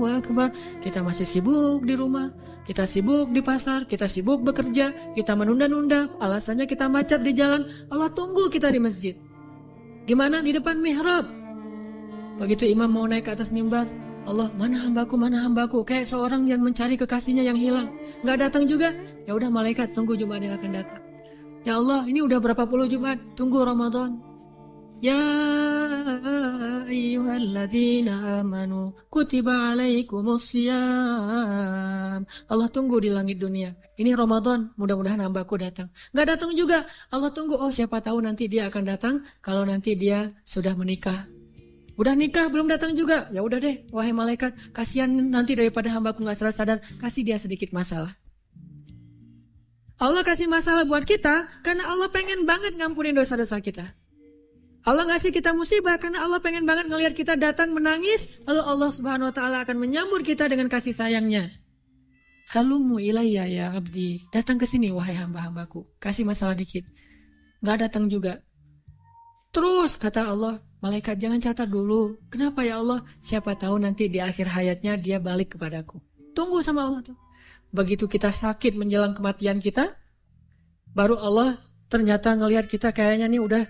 Akbar. Kita masih sibuk di rumah, kita sibuk di pasar, kita sibuk bekerja, kita menunda-nunda, alasannya kita macet di jalan. Allah tunggu kita di masjid. Gimana? Di depan mihrab. Begitu imam mau naik ke atas mimbar, Allah, mana hambaku, kayak seorang yang mencari kekasihnya yang hilang. Gak datang juga, ya udah malaikat tunggu Jumat yang akan datang. Ya Allah, ini udah berapa puluh Jumat, tunggu Ramadan. Ya ayyuhalladzina amanu kutiba alaikumusiyam. Allah tunggu di langit dunia. Ini Ramadan, mudah-mudahan hambaku datang. Gak datang juga, Allah tunggu, oh siapa tahu nanti dia akan datang kalau nanti dia sudah menikah. Udah nikah belum datang juga, ya udah deh, wahai malaikat, kasihan nanti daripada hambaku gak sadar, kasih dia sedikit masalah. Allah kasih masalah buat kita karena Allah pengen banget ngampunin dosa-dosa kita. Allah ngasih kita musibah karena Allah pengen banget ngelihat kita datang menangis, lalu Allah Subhanahu wa Ta'ala akan menyambut kita dengan kasih sayangnya. Halumu ilayya ya abdi, datang ke sini wahai hamba-hambaku, kasih masalah dikit. Gak datang juga. Terus kata Allah, malaikat jangan catat dulu. Kenapa ya Allah? Siapa tahu nanti di akhir hayatnya dia balik kepadaku. Tunggu sama Allah tuh. Begitu kita sakit menjelang kematian kita, baru Allah ternyata ngelihat kita kayaknya nih udah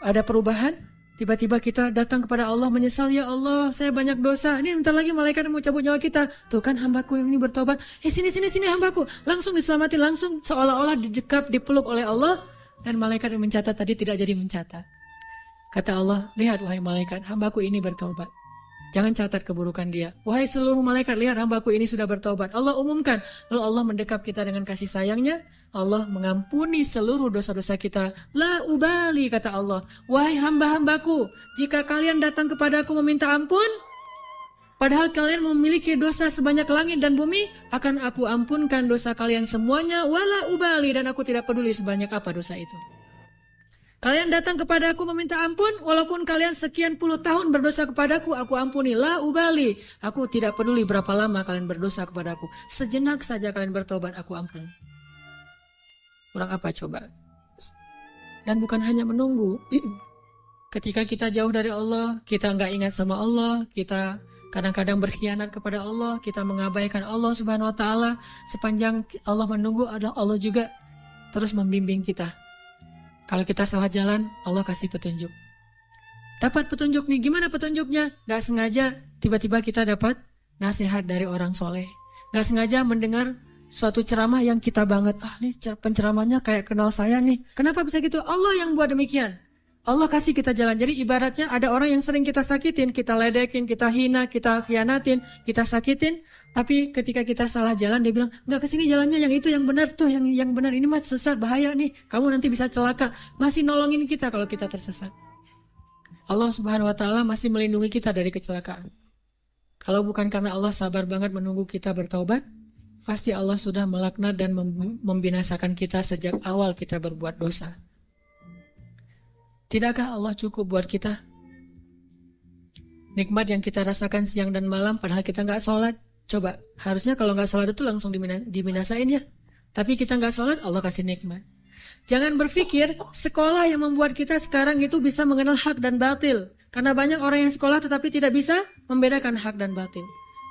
ada perubahan, tiba-tiba kita datang kepada Allah menyesal, ya Allah saya banyak dosa, ini bentar lagi malaikat mau cabut nyawa kita. Tuh kan hambaku ini bertobat, sini hambaku, langsung diselamatin, langsung seolah-olah didekap, dipeluk oleh Allah. Dan malaikat yang mencatat tadi tidak jadi mencatat. Kata Allah, lihat wahai malaikat, hambaku ini bertobat. Jangan catat keburukan dia. Wahai seluruh malaikat, lihat hambaku ini sudah bertobat. Allah umumkan. Lalu Allah mendekap kita dengan kasih sayangnya. Allah mengampuni seluruh dosa-dosa kita. La ubali, kata Allah. Wahai hamba-hambaku, jika kalian datang kepadaku meminta ampun, padahal kalian memiliki dosa sebanyak langit dan bumi, akan aku ampunkan dosa kalian semuanya. Wala ubali, dan aku tidak peduli sebanyak apa dosa itu. Kalian datang kepada aku meminta ampun, walaupun kalian sekian puluh tahun berdosa kepadaku, aku ampuni. La ubali, aku tidak peduli berapa lama kalian berdosa kepadaku. Sejenak saja kalian bertobat, aku ampuni. Kurang apa coba? Dan bukan hanya menunggu. Ketika kita jauh dari Allah, kita nggak ingat sama Allah, kita kadang-kadang berkhianat kepada Allah, kita mengabaikan Allah Subhanahu Wa Taala. Sepanjang Allah menunggu, Allah juga terus membimbing kita. Kalau kita salah jalan, Allah kasih petunjuk. Dapat petunjuk nih, gimana petunjuknya? Gak sengaja tiba-tiba kita dapat nasihat dari orang soleh. Gak sengaja mendengar suatu ceramah yang kita banget. Nih penceramahnya kayak kenal saya nih. Kenapa bisa gitu? Allah yang buat demikian. Allah kasih kita jalan. Jadi ibaratnya ada orang yang sering kita sakitin, kita ledekin, kita hina, kita khianatin, kita sakitin. Tapi ketika kita salah jalan, dia bilang, nggak kesini jalannya, yang itu yang benar tuh, yang benar ini mas sesat, bahaya nih, kamu nanti bisa celaka. Masih nolongin kita kalau kita tersesat. Allah Subhanahu Wa Taala masih melindungi kita dari kecelakaan. Kalau bukan karena Allah sabar banget menunggu kita bertaubat, pasti Allah sudah melaknat dan membinasakan kita sejak awal kita berbuat dosa. Tidakkah Allah cukup buat kita? Nikmat yang kita rasakan siang dan malam padahal kita nggak sholat. Coba, harusnya kalau nggak sholat itu langsung dibinasain ya. Tapi kita nggak sholat, Allah kasih nikmat. Jangan berpikir sekolah yang membuat kita sekarang itu bisa mengenal hak dan batil. Karena banyak orang yang sekolah tetapi tidak bisa membedakan hak dan batil.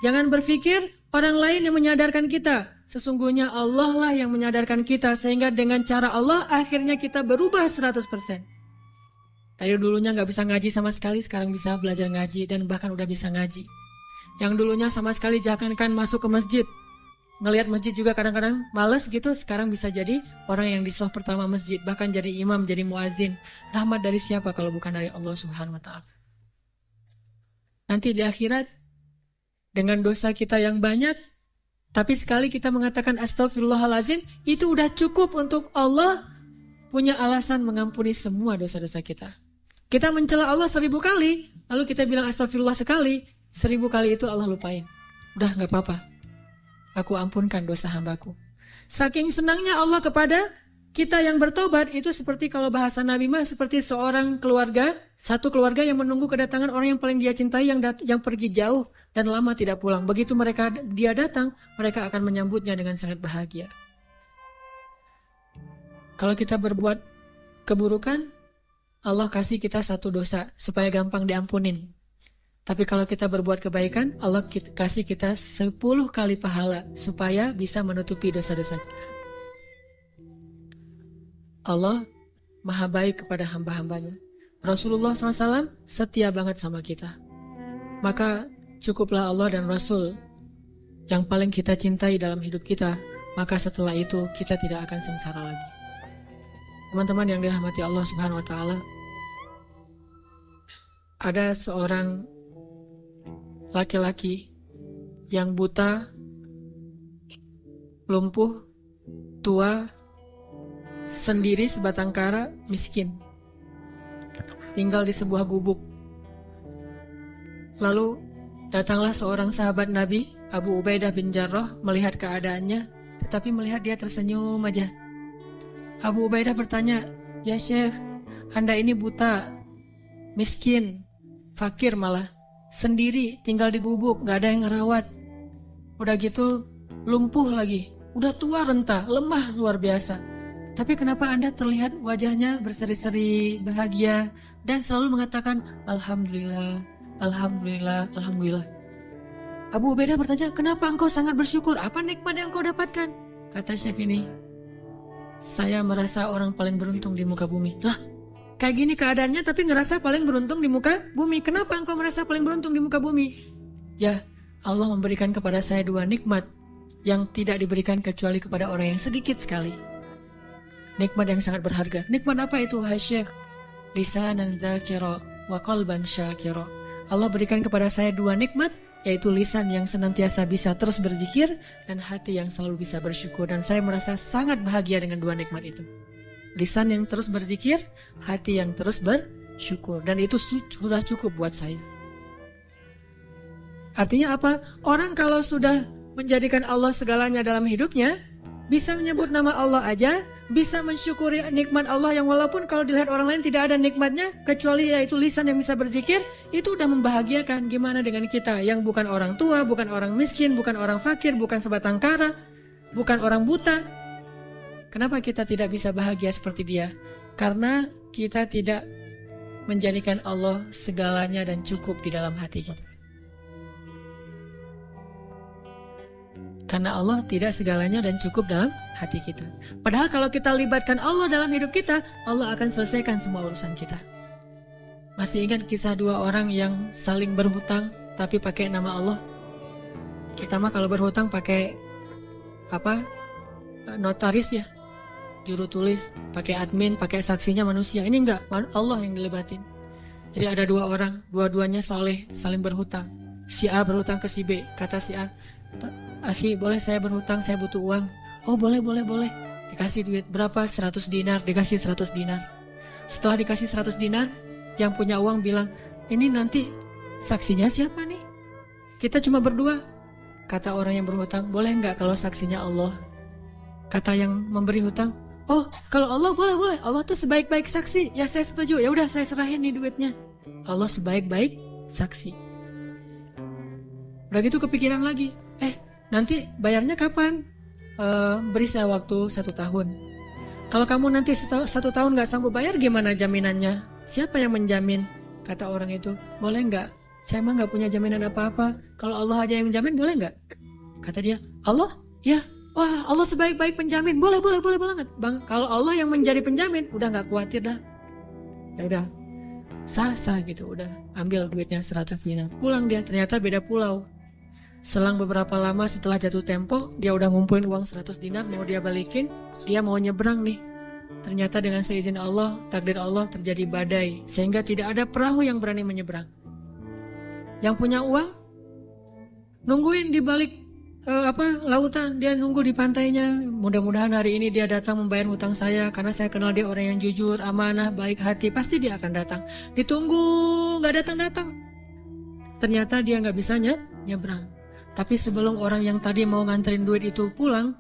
Jangan berpikir orang lain yang menyadarkan kita. Sesungguhnya Allah lah yang menyadarkan kita sehingga dengan cara Allah akhirnya kita berubah 100%. Dari dulunya nggak bisa ngaji sama sekali, sekarang bisa belajar ngaji dan bahkan udah bisa ngaji. Yang dulunya sama sekali jangankan masuk ke masjid, ngelihat masjid juga kadang-kadang males gitu, sekarang bisa jadi orang yang di shaf pertama masjid, bahkan jadi imam, jadi muazin. Rahmat dari siapa kalau bukan dari Allah Subhanahu Wa Taala? Nanti di akhirat dengan dosa kita yang banyak, tapi sekali kita mengatakan astagfirullahalazim, itu udah cukup untuk Allah punya alasan mengampuni semua dosa-dosa kita. Kita mencela Allah 1000 kali, lalu kita bilang astagfirullah sekali, 1000 kali itu Allah lupain. Udah gak apa-apa. Aku ampunkan dosa hambaku. Saking senangnya Allah kepada kita yang bertobat, itu seperti kalau bahasa Nabi mah seperti seorang keluarga, satu keluarga yang menunggu kedatangan orang yang paling dia cintai yang pergi jauh dan lama tidak pulang. Begitu dia datang, mereka akan menyambutnya dengan sangat bahagia. Kalau kita berbuat keburukan, Allah kasih kita satu dosa supaya gampang diampunin. Tapi kalau kita berbuat kebaikan, Allah kasih kita 10 kali pahala supaya bisa menutupi dosa-dosa kita. Allah maha baik kepada hamba-hambanya. Rasulullah SAW setia banget sama kita. Maka cukuplah Allah dan Rasul yang paling kita cintai dalam hidup kita. Maka setelah itu kita tidak akan sengsara lagi. Teman-teman yang dirahmati Allah Subhanahu Wa Taala, ada seorang laki-laki yang buta, lumpuh, tua, sendiri sebatang kara, miskin. Tinggal di sebuah gubuk. Lalu datanglah seorang sahabat Nabi, Abu Ubaidah bin Jarrah, melihat keadaannya, tetapi melihat dia tersenyum aja. Abu Ubaidah bertanya, "Ya Syekh, Anda ini buta, miskin, fakir malah, sendiri, tinggal di gubuk, gak ada yang ngerawat. Udah gitu, lumpuh lagi, udah tua renta, lemah luar biasa. Tapi kenapa Anda terlihat wajahnya berseri-seri, bahagia, dan selalu mengatakan, Alhamdulillah, Alhamdulillah, Alhamdulillah." Abu Ubaidah bertanya, "Kenapa engkau sangat bersyukur? Apa nikmat yang engkau dapatkan?" Kata Syekh ini, "Saya merasa orang paling beruntung di muka bumi." Lah, kayak gini keadaannya tapi ngerasa paling beruntung di muka bumi. Kenapa engkau merasa paling beruntung di muka bumi? Ya, Allah memberikan kepada saya 2 nikmat yang tidak diberikan kecuali kepada orang yang sedikit sekali. Nikmat yang sangat berharga. Nikmat apa itu, hai Syekh? Lisanan dzakira wa qalban syakira. Allah berikan kepada saya 2 nikmat, yaitu lisan yang senantiasa bisa terus berzikir dan hati yang selalu bisa bersyukur. Dan saya merasa sangat bahagia dengan 2 nikmat itu. Lisan yang terus berzikir, hati yang terus bersyukur. Dan itu sudah cukup buat saya. Artinya apa? Orang kalau sudah menjadikan Allah segalanya dalam hidupnya, bisa menyebut nama Allah aja, bisa mensyukuri nikmat Allah yang walaupun kalau dilihat orang lain tidak ada nikmatnya, kecuali yaitu lisan yang bisa berzikir, itu udah membahagiakan. Gimana dengan kita yang bukan orang tua, bukan orang miskin, bukan orang fakir, bukan sebatang kara, bukan orang buta? Kenapa kita tidak bisa bahagia seperti dia? Karena kita tidak menjadikan Allah segalanya dan cukup di dalam hati kita. Karena Allah tidak segalanya dan cukup dalam hati kita. Padahal kalau kita libatkan Allah dalam hidup kita, Allah akan selesaikan semua urusan kita. Masih ingat kisah 2 orang yang saling berhutang tapi pakai nama Allah? Kita mah kalau berhutang pakai notaris ya, juru tulis, pakai admin, pakai saksinya manusia. Ini enggak, Allah yang dilibatin. Jadi ada 2 orang, dua-duanya soleh, saling berhutang. Si A berhutang ke si B, kata si A, "Akhi, boleh saya berhutang, saya butuh uang." "Oh boleh. Dikasih duit berapa? 100 dinar, dikasih 100 dinar. Setelah dikasih 100 dinar, yang punya uang bilang, "Ini nanti saksinya siapa nih? Kita cuma berdua." Kata orang yang berhutang, "Boleh nggak kalau saksinya Allah?" Kata yang memberi hutang, "Oh kalau Allah boleh. Allah tuh sebaik-baik saksi." "Ya saya setuju, ya udah saya serahin nih duitnya." Allah sebaik-baik saksi. Udah gitu kepikiran lagi, nanti bayarnya kapan? Beri saya waktu 1 tahun. Kalau kamu nanti 1 tahun gak sanggup bayar, gimana jaminannya? Siapa yang menjamin? Kata orang itu, "Boleh gak? Saya emang gak punya jaminan apa-apa. Kalau Allah aja yang menjamin, boleh gak?" Kata dia, "Allah? Ya, wah Allah sebaik-baik penjamin. Boleh banget. Bang, kalau Allah yang menjadi penjamin, udah gak khawatir dah." Ya udah, sah gitu, udah ambil duitnya 100 dinar. Pulang dia, ternyata beda pulau. Selang beberapa lama setelah jatuh tempo, dia udah ngumpulin uang 100 dinar, mau dia balikin, dia mau nyebrang nih. Ternyata dengan seizin Allah, takdir Allah terjadi badai, sehingga tidak ada perahu yang berani menyeberang. Yang punya uang, nungguin di balik lautan, dia nunggu di pantainya. Mudah-mudahan hari ini dia datang membayar hutang saya, karena saya kenal dia orang yang jujur, amanah, baik hati, pasti dia akan datang. Ditunggu, gak datang-datang. Ternyata dia gak bisa nyebrang. Tapi sebelum orang yang tadi mau nganterin duit itu pulang,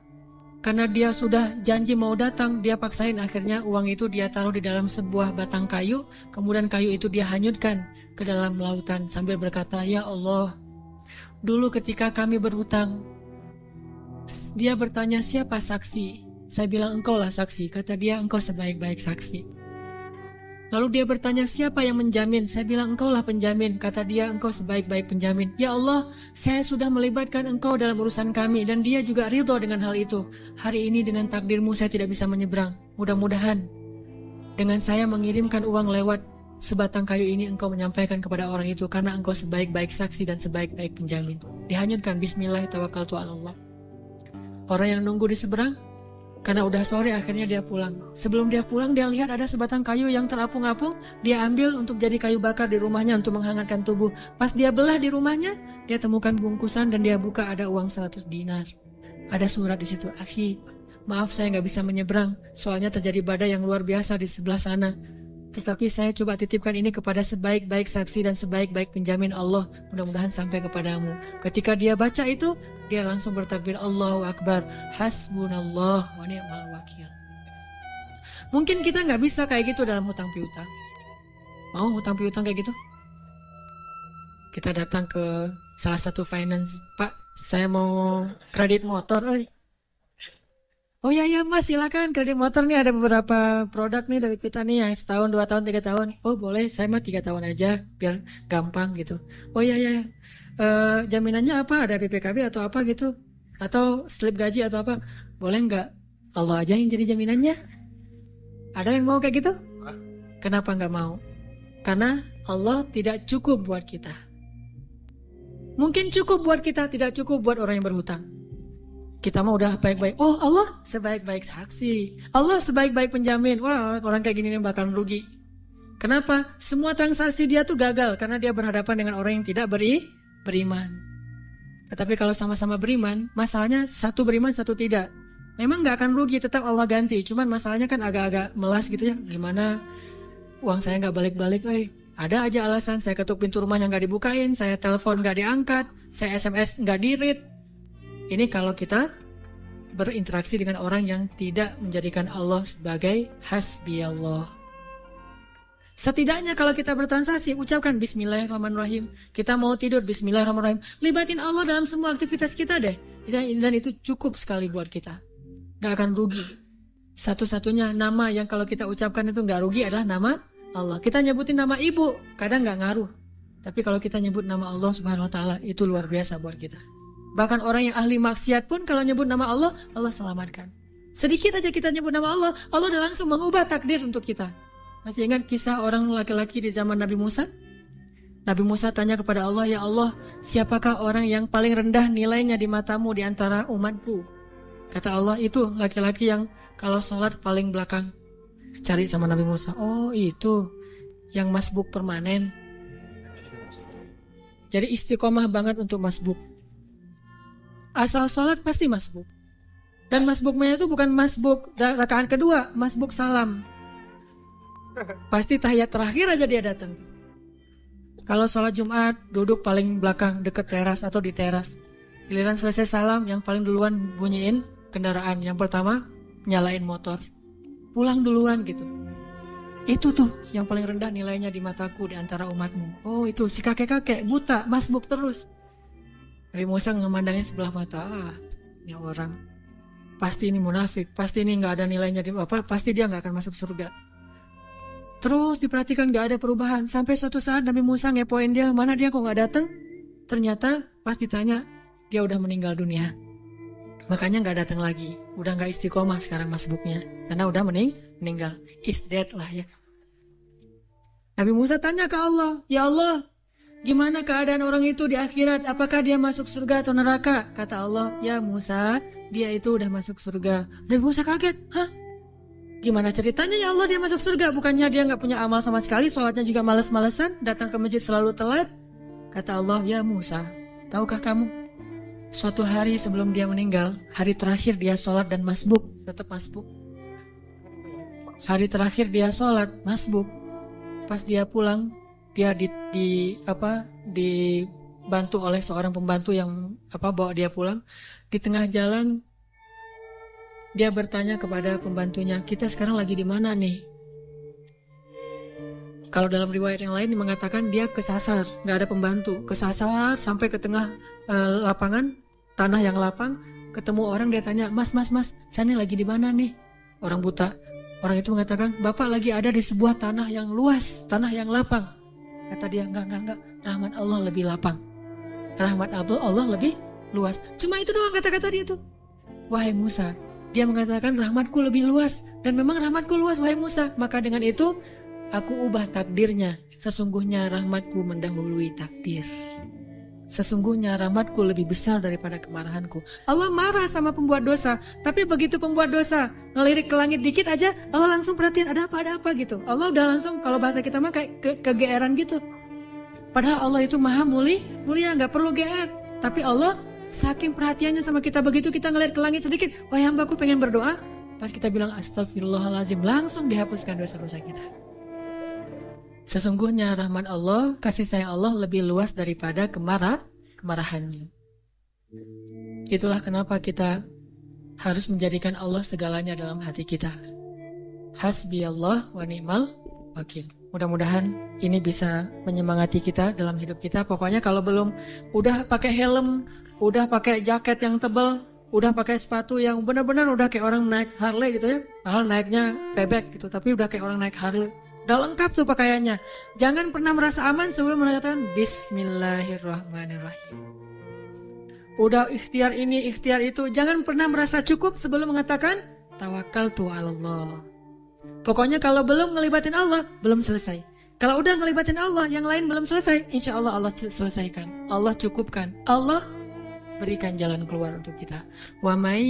karena dia sudah janji mau datang, dia paksain akhirnya uang itu dia taruh di dalam sebuah batang kayu, kemudian kayu itu dia hanyutkan ke dalam lautan sambil berkata, "Ya Allah, dulu ketika kami berhutang," dia bertanya, "Siapa saksi?" Saya bilang, "Engkau lah saksi." Kata dia, "Engkau sebaik-baik saksi." Lalu dia bertanya, "Siapa yang menjamin?" Saya bilang, "Engkau lah penjamin." Kata dia, "Engkau sebaik-baik penjamin." "Ya Allah, saya sudah melibatkan Engkau dalam urusan kami." Dan dia juga ridho dengan hal itu. "Hari ini dengan takdirmu saya tidak bisa menyeberang. Mudah-mudahan dengan saya mengirimkan uang lewat sebatang kayu ini, Engkau menyampaikan kepada orang itu, karena Engkau sebaik-baik saksi dan sebaik-baik penjamin." Dihanyutkan, bismillah tawakkaltu 'ala Allah. Orang yang nunggu di seberang, karena udah sore akhirnya dia pulang. Sebelum dia pulang, dia lihat ada sebatang kayu yang terapung-apung. Dia ambil untuk jadi kayu bakar di rumahnya untuk menghangatkan tubuh. Pas dia belah di rumahnya, dia temukan bungkusan dan dia buka, ada uang 100 dinar. Ada surat di situ, "Akhi, maaf saya nggak bisa menyeberang, soalnya terjadi badai yang luar biasa di sebelah sana. Tetapi saya coba titipkan ini kepada sebaik-baik saksi dan sebaik-baik penjamin Allah. Mudah-mudahan sampai kepadamu." Ketika dia baca itu, dia langsung bertakbir, "Allahu Akbar, hasbunallah wa ni'mal wakil." Mungkin kita nggak bisa kayak gitu dalam hutang piutang. Mau hutang piutang kayak gitu? Kita datang ke salah satu finance, "Pak, saya mau kredit motor." "Oh ya Mas, silakan kredit motor nih, ada beberapa produk nih dari kita nih yang setahun, 2 tahun, 3 tahun. "Oh boleh, saya mah 3 tahun aja biar gampang gitu." "Oh ya. Jaminannya apa? Ada PPKB atau apa gitu? Atau slip gaji atau apa?" "Boleh nggak Allah aja yang jadi jaminannya?" Ada yang mau kayak gitu? Kenapa nggak mau? Karena Allah tidak cukup buat kita. Mungkin cukup buat kita, tidak cukup buat orang yang berhutang. Kita mah udah baik-baik. Oh Allah sebaik-baik saksi, Allah sebaik-baik penjamin. Wah, orang kayak gini nih bakal rugi. Kenapa? Semua transaksi dia tuh gagal karena dia berhadapan dengan orang yang tidak beriman. Tetapi kalau sama-sama beriman, masalahnya satu beriman, satu tidak. Memang nggak akan rugi, tetap Allah ganti. Cuman masalahnya kan agak-agak melas gitu ya. Gimana uang saya nggak balik-balik, ada aja alasan. Saya ketuk pintu rumahnya nggak dibukain, saya telepon nggak diangkat, saya SMS nggak di-read. Ini kalau kita berinteraksi dengan orang yang tidak menjadikan Allah sebagai hasbi Allah. Setidaknya kalau kita bertransaksi, ucapkan Bismillahirrahmanirrahim. Kita mau tidur, Bismillahirrahmanirrahim. Libatin Allah dalam semua aktivitas kita deh. Dan itu cukup sekali buat kita. Gak akan rugi. Satu-satunya nama yang kalau kita ucapkan itu gak rugi adalah nama Allah. Kita nyebutin nama ibu, kadang gak ngaruh. Tapi kalau kita nyebut nama Allah Subhanahu Wa Taala, itu luar biasa buat kita. Bahkan orang yang ahli maksiat pun kalau nyebut nama Allah, Allah selamatkan. Sedikit aja kita nyebut nama Allah, Allah udah langsung mengubah takdir untuk kita. Masih ingat kisah orang laki-laki di zaman Nabi Musa? Nabi Musa tanya kepada Allah, ya Allah, siapakah orang yang paling rendah nilainya di matamu di antara umatku? Kata Allah, itu laki-laki yang kalau sholat paling belakang. Cari sama Nabi Musa, oh itu yang masbuk permanen. Jadi istiqomah banget untuk masbuk. Asal sholat pasti masbuk. Dan masbuknya itu bukan masbuk rakaat kedua, masbuk salam. Pasti tahiyat terakhir aja dia datang. Kalau sholat Jumat duduk paling belakang deket teras atau di teras. Giliran selesai salam yang paling duluan bunyiin kendaraan. Yang pertama nyalain motor. Pulang duluan gitu. Itu tuh yang paling rendah nilainya di mataku di antara umatmu. Oh itu si kakek-kakek buta masbuk terus. Nabi Musa memandangnya sebelah mata. Ini orang pasti ini munafik. Pasti ini gak ada nilainya di apa. Pasti dia gak akan masuk surga. Terus diperhatikan gak ada perubahan. Sampai suatu saat Nabi Musa ngepoin dia, mana dia kok gak datang? Ternyata pas ditanya, dia udah meninggal dunia. Makanya gak datang lagi. Udah gak istiqomah sekarang masbuknya. Karena udah meninggal. Is dead lah ya. Nabi Musa tanya ke Allah, ya Allah, gimana keadaan orang itu di akhirat? Apakah dia masuk surga atau neraka? Kata Allah, ya Musa, dia itu udah masuk surga. Nabi Musa kaget, hah? Gimana ceritanya ya Allah dia masuk surga? Bukannya dia gak punya amal sama sekali, sholatnya juga males-malesan, datang ke masjid selalu telat? Kata Allah, ya Musa, tahukah kamu? Suatu hari sebelum dia meninggal, hari terakhir dia sholat dan masbuk, tetap masbuk. Hari terakhir dia sholat, masbuk. Pas dia pulang, dia dibantu oleh seorang pembantu yang bawa dia pulang. Di tengah jalan, dia bertanya kepada pembantunya, kita sekarang lagi di mana nih? Kalau dalam riwayat yang lain mengatakan dia kesasar, nggak ada pembantu, kesasar sampai ke tengah lapangan, tanah yang lapang, ketemu orang dia tanya, mas, saya ini lagi di mana nih? Orang buta. Orang itu mengatakan, bapak lagi ada di sebuah tanah yang luas, tanah yang lapang. Kata dia, enggak, rahmat Allah lebih lapang. Rahmat Allah lebih luas. Cuma itu doang kata-kata dia tuh. Wahai Musa, dia mengatakan rahmatku lebih luas. Dan memang rahmatku luas, wahai Musa. Maka dengan itu, aku ubah takdirnya. Sesungguhnya rahmatku mendahului takdir. Sesungguhnya rahmatku lebih besar daripada kemarahanku. Allah marah sama pembuat dosa. Tapi begitu pembuat dosa ngelirik ke langit dikit aja, Allah langsung perhatiin ada apa gitu. Allah udah langsung, kalau bahasa kita mah kayak kegeeran gitu. Padahal Allah itu maha mulia, gak perlu geer. Tapi Allah saking perhatiannya sama kita, begitu kita ngeliat ke langit sedikit, wahai hambaku pengen berdoa, pas kita bilang astagfirullahaladzim, langsung dihapuskan dosa-dosa kita. Sesungguhnya rahmat Allah, kasih sayang Allah lebih luas daripada kemarahannya. Itulah kenapa kita harus menjadikan Allah segalanya dalam hati kita. Hasbi Allah wa ni'mal wakil. Mudah-mudahan ini bisa menyemangati kita dalam hidup kita. Pokoknya kalau belum udah pakai helm, udah pakai jaket yang tebal, udah pakai sepatu yang benar-benar udah kayak orang naik Harley gitu ya. Padahal naiknya bebek gitu, tapi udah kayak orang naik Harley. Udah lengkap tuh pakaiannya. Jangan pernah merasa aman sebelum mengatakan Bismillahirrahmanirrahim. Udah ikhtiar ini, ikhtiar itu. Jangan pernah merasa cukup sebelum mengatakan Tawakkaltu 'alallah. Pokoknya kalau belum ngelibatin Allah, belum selesai. Kalau udah ngelibatin Allah, yang lain belum selesai, insya Allah Allah selesaikan. Allah cukupkan. Allah berikan jalan keluar untuk kita. Wa may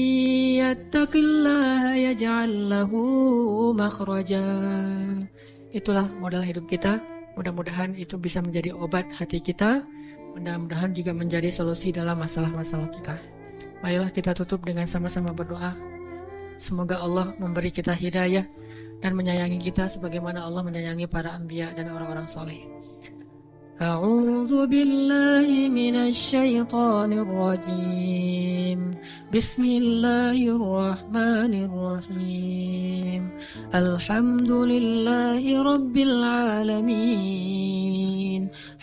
yattaqillaha yaj'al lahu makhraja. itulah modal hidup kita. Mudah-mudahan itu bisa menjadi obat hati kita. Mudah-mudahan juga menjadi solusi dalam masalah-masalah kita. Marilah kita tutup dengan sama-sama berdoa. Semoga Allah memberi kita hidayah dan menyayangi kita sebagaimana Allah menyayangi para anbiya dan orang-orang soleh. A'udzu billahi minasy syaithanir rajim. Bismillahirrahmanirrahim. Alhamdulillahi rabbil alamin.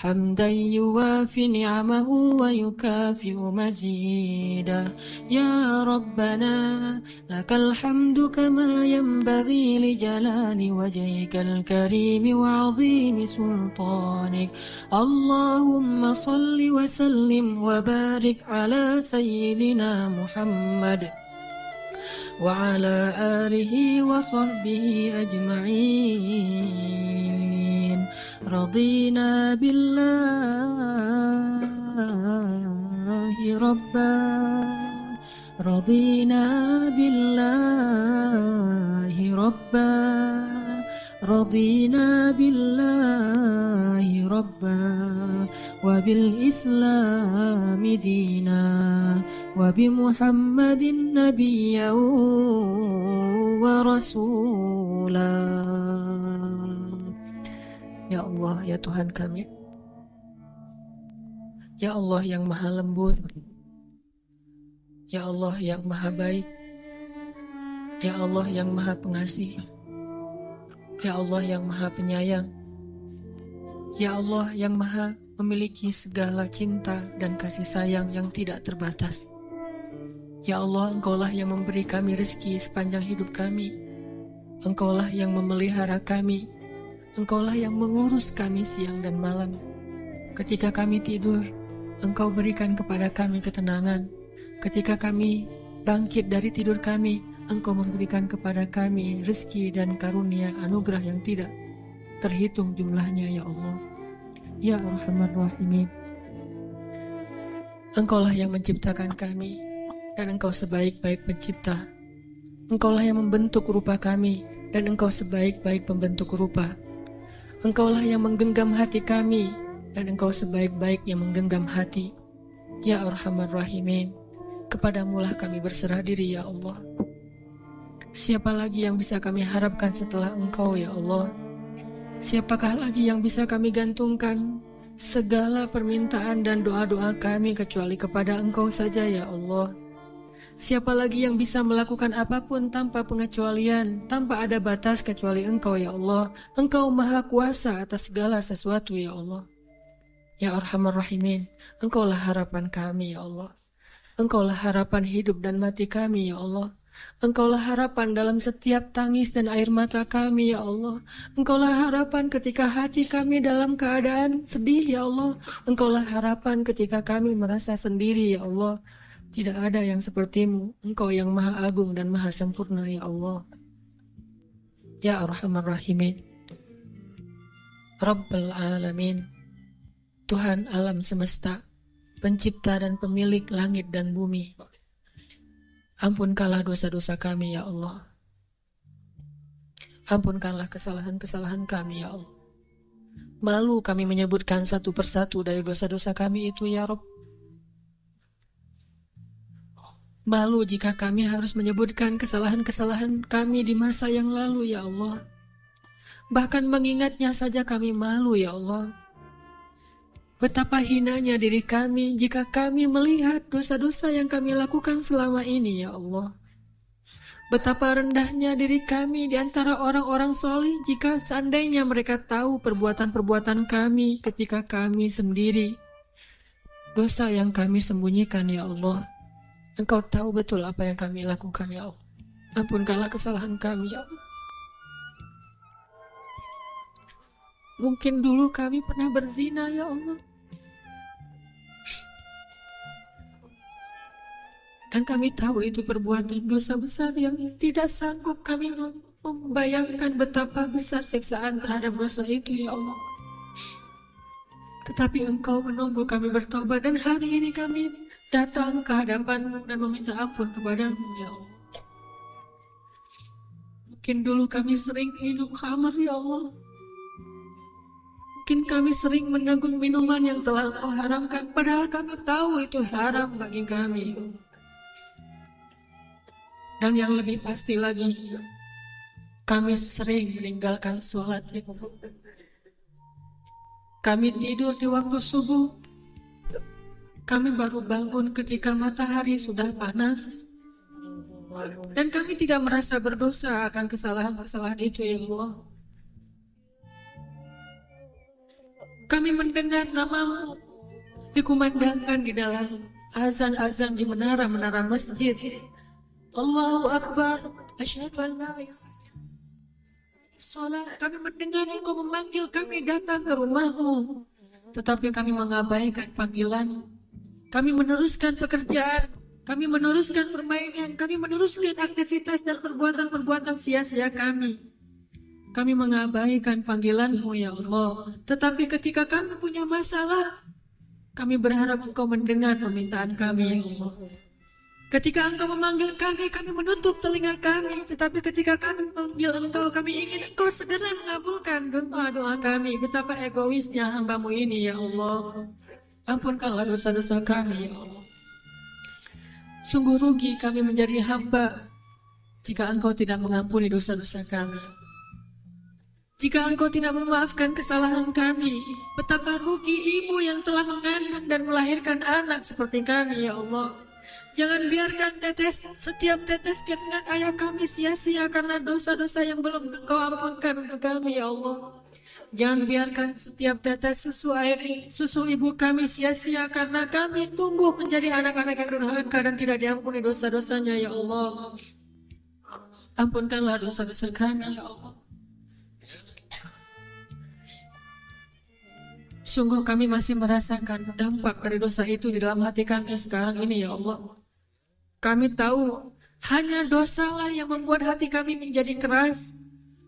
Hamdan yuwafi ni'amahu wa yukafi'u mazidah. Ya Rabbana lakal hamdu kama yanbaghi li jalali wajhikal karim wa 'azimi sultanik. Allahumma salli wa sallim wa barik ala sayyidina Muhammad wa ala alihi wa sahbihi ajma'in. Radina billahi rabba, radina billahi rabba, radina billahi rabba, wa bil islami dina, wa bi Muhammadin nabiyyan wa rasulah. Ya Allah, ya Tuhan kami, ya Allah yang maha lembut, ya Allah yang maha baik, ya Allah yang maha pengasih, ya Allah yang maha penyayang, ya Allah yang maha memiliki segala cinta dan kasih sayang yang tidak terbatas. Ya Allah, Engkaulah yang memberi kami rezeki sepanjang hidup kami. Engkaulah yang memelihara kami. Engkaulah yang mengurus kami siang dan malam. Ketika kami tidur, Engkau berikan kepada kami ketenangan. Ketika kami bangkit dari tidur kami, Engkau memberikan kepada kami rezeki dan karunia anugerah yang tidak terhitung jumlahnya, ya Allah. Ya Arhamar Rahimin. Engkaulah yang menciptakan kami, dan Engkau sebaik-baik pencipta. Engkaulah yang membentuk rupa kami, dan Engkau sebaik-baik pembentuk rupa. Engkaulah yang menggenggam hati kami, dan Engkau sebaik-baik yang menggenggam hati. Ya Arhamar Rahimin, kepadamulah kami berserah diri, ya Allah. Siapa lagi yang bisa kami harapkan setelah Engkau, ya Allah? Siapakah lagi yang bisa kami gantungkan segala permintaan dan doa-doa kami kecuali kepada Engkau saja, ya Allah? Siapa lagi yang bisa melakukan apapun tanpa pengecualian, tanpa ada batas kecuali Engkau, ya Allah? Engkau maha kuasa atas segala sesuatu, ya Allah. Ya Arhamar Rahimin, Engkaulah harapan kami, ya Allah. Engkaulah harapan hidup dan mati kami, ya Allah. Engkaulah harapan dalam setiap tangis dan air mata kami, ya Allah. Engkaulah harapan ketika hati kami dalam keadaan sedih, ya Allah. Engkaulah harapan ketika kami merasa sendiri, ya Allah. Tidak ada yang sepertimu. Engkau yang maha agung dan maha sempurna, ya Allah. Ya Arhamar Rahimin, Rabbal Alamin, Tuhan alam semesta, pencipta dan pemilik langit dan bumi. Ampunkanlah dosa-dosa kami, ya Allah. Ampunkanlah kesalahan-kesalahan kami, ya Allah. Malu kami menyebutkan satu persatu dari dosa-dosa kami itu, ya Rabb. Malu jika kami harus menyebutkan kesalahan-kesalahan kami di masa yang lalu, ya Allah. Bahkan mengingatnya saja kami malu, ya Allah. Betapa hinanya diri kami jika kami melihat dosa-dosa yang kami lakukan selama ini, ya Allah. Betapa rendahnya diri kami di antara orang-orang soleh jika seandainya mereka tahu perbuatan-perbuatan kami ketika kami sendiri. Dosa yang kami sembunyikan, ya Allah. Engkau tahu betul apa yang kami lakukan, ya Allah. Ampunkanlah kesalahan kami, ya Allah. Mungkin dulu kami pernah berzina, ya Allah. Dan kami tahu itu perbuatan dosa besar yang tidak sanggup kami membayangkan betapa besar siksaan terhadap dosa itu, ya Allah. Tetapi Engkau menunggu kami bertobat, dan hari ini kami datang ke hadapan-Mu dan meminta ampun kepada-Mu, ya Allah. Mungkin dulu kami sering hidup khamar, ya Allah. Mungkin kami sering menanggung minuman yang telah Engkau haramkan, padahal kami tahu itu haram bagi kami. Dan yang lebih pasti lagi, kami sering meninggalkan sholat. Kami tidur di waktu subuh. Kami baru bangun ketika matahari sudah panas. Dan kami tidak merasa berdosa akan kesalahan-kesalahan itu, ya Allah. Kami mendengar nama-Mu dikumandangkan di dalam azan-azan di menara-menara masjid. Allahu Akbar, asyhadu an la ilaha illallah. Salat, kami mendengar Engkau memanggil kami datang ke rumah-Mu, tetapi kami mengabaikan panggilan. Kami meneruskan pekerjaan, kami meneruskan permainan, kami meneruskan aktivitas dan perbuatan-perbuatan sia-sia kami. Kami mengabaikan panggilan-Mu, ya Allah. Tetapi ketika kami punya masalah, kami berharap Engkau mendengar permintaan kami, ya Allah. Ketika Engkau memanggil kami, kami menutup telinga kami. Tetapi ketika kami memanggil Engkau, kami ingin Engkau segera mengabulkan doa-doa kami. Betapa egoisnya hamba-Mu ini, ya Allah. Ampunkanlah dosa-dosa kami, ya Allah. Sungguh rugi kami menjadi hamba jika Engkau tidak mengampuni dosa-dosa kami. Jika Engkau tidak memaafkan kesalahan kami, betapa rugi ibu yang telah mengandung dan melahirkan anak seperti kami, ya Allah. Jangan biarkan setiap tetes keringat ayah kami sia-sia karena dosa-dosa yang belum Engkau ampunkan untuk kami, ya Allah. Jangan biarkan setiap tetes susu ibu kami sia-sia karena kami tumbuh menjadi anak-anak yang durhaka dan tidak diampuni dosa-dosanya, ya Allah. Ampunkanlah dosa-dosa kami, ya Allah. Sungguh kami masih merasakan dampak dari dosa itu di dalam hati kami sekarang ini, ya Allah. Kami tahu hanya dosalah yang membuat hati kami menjadi keras.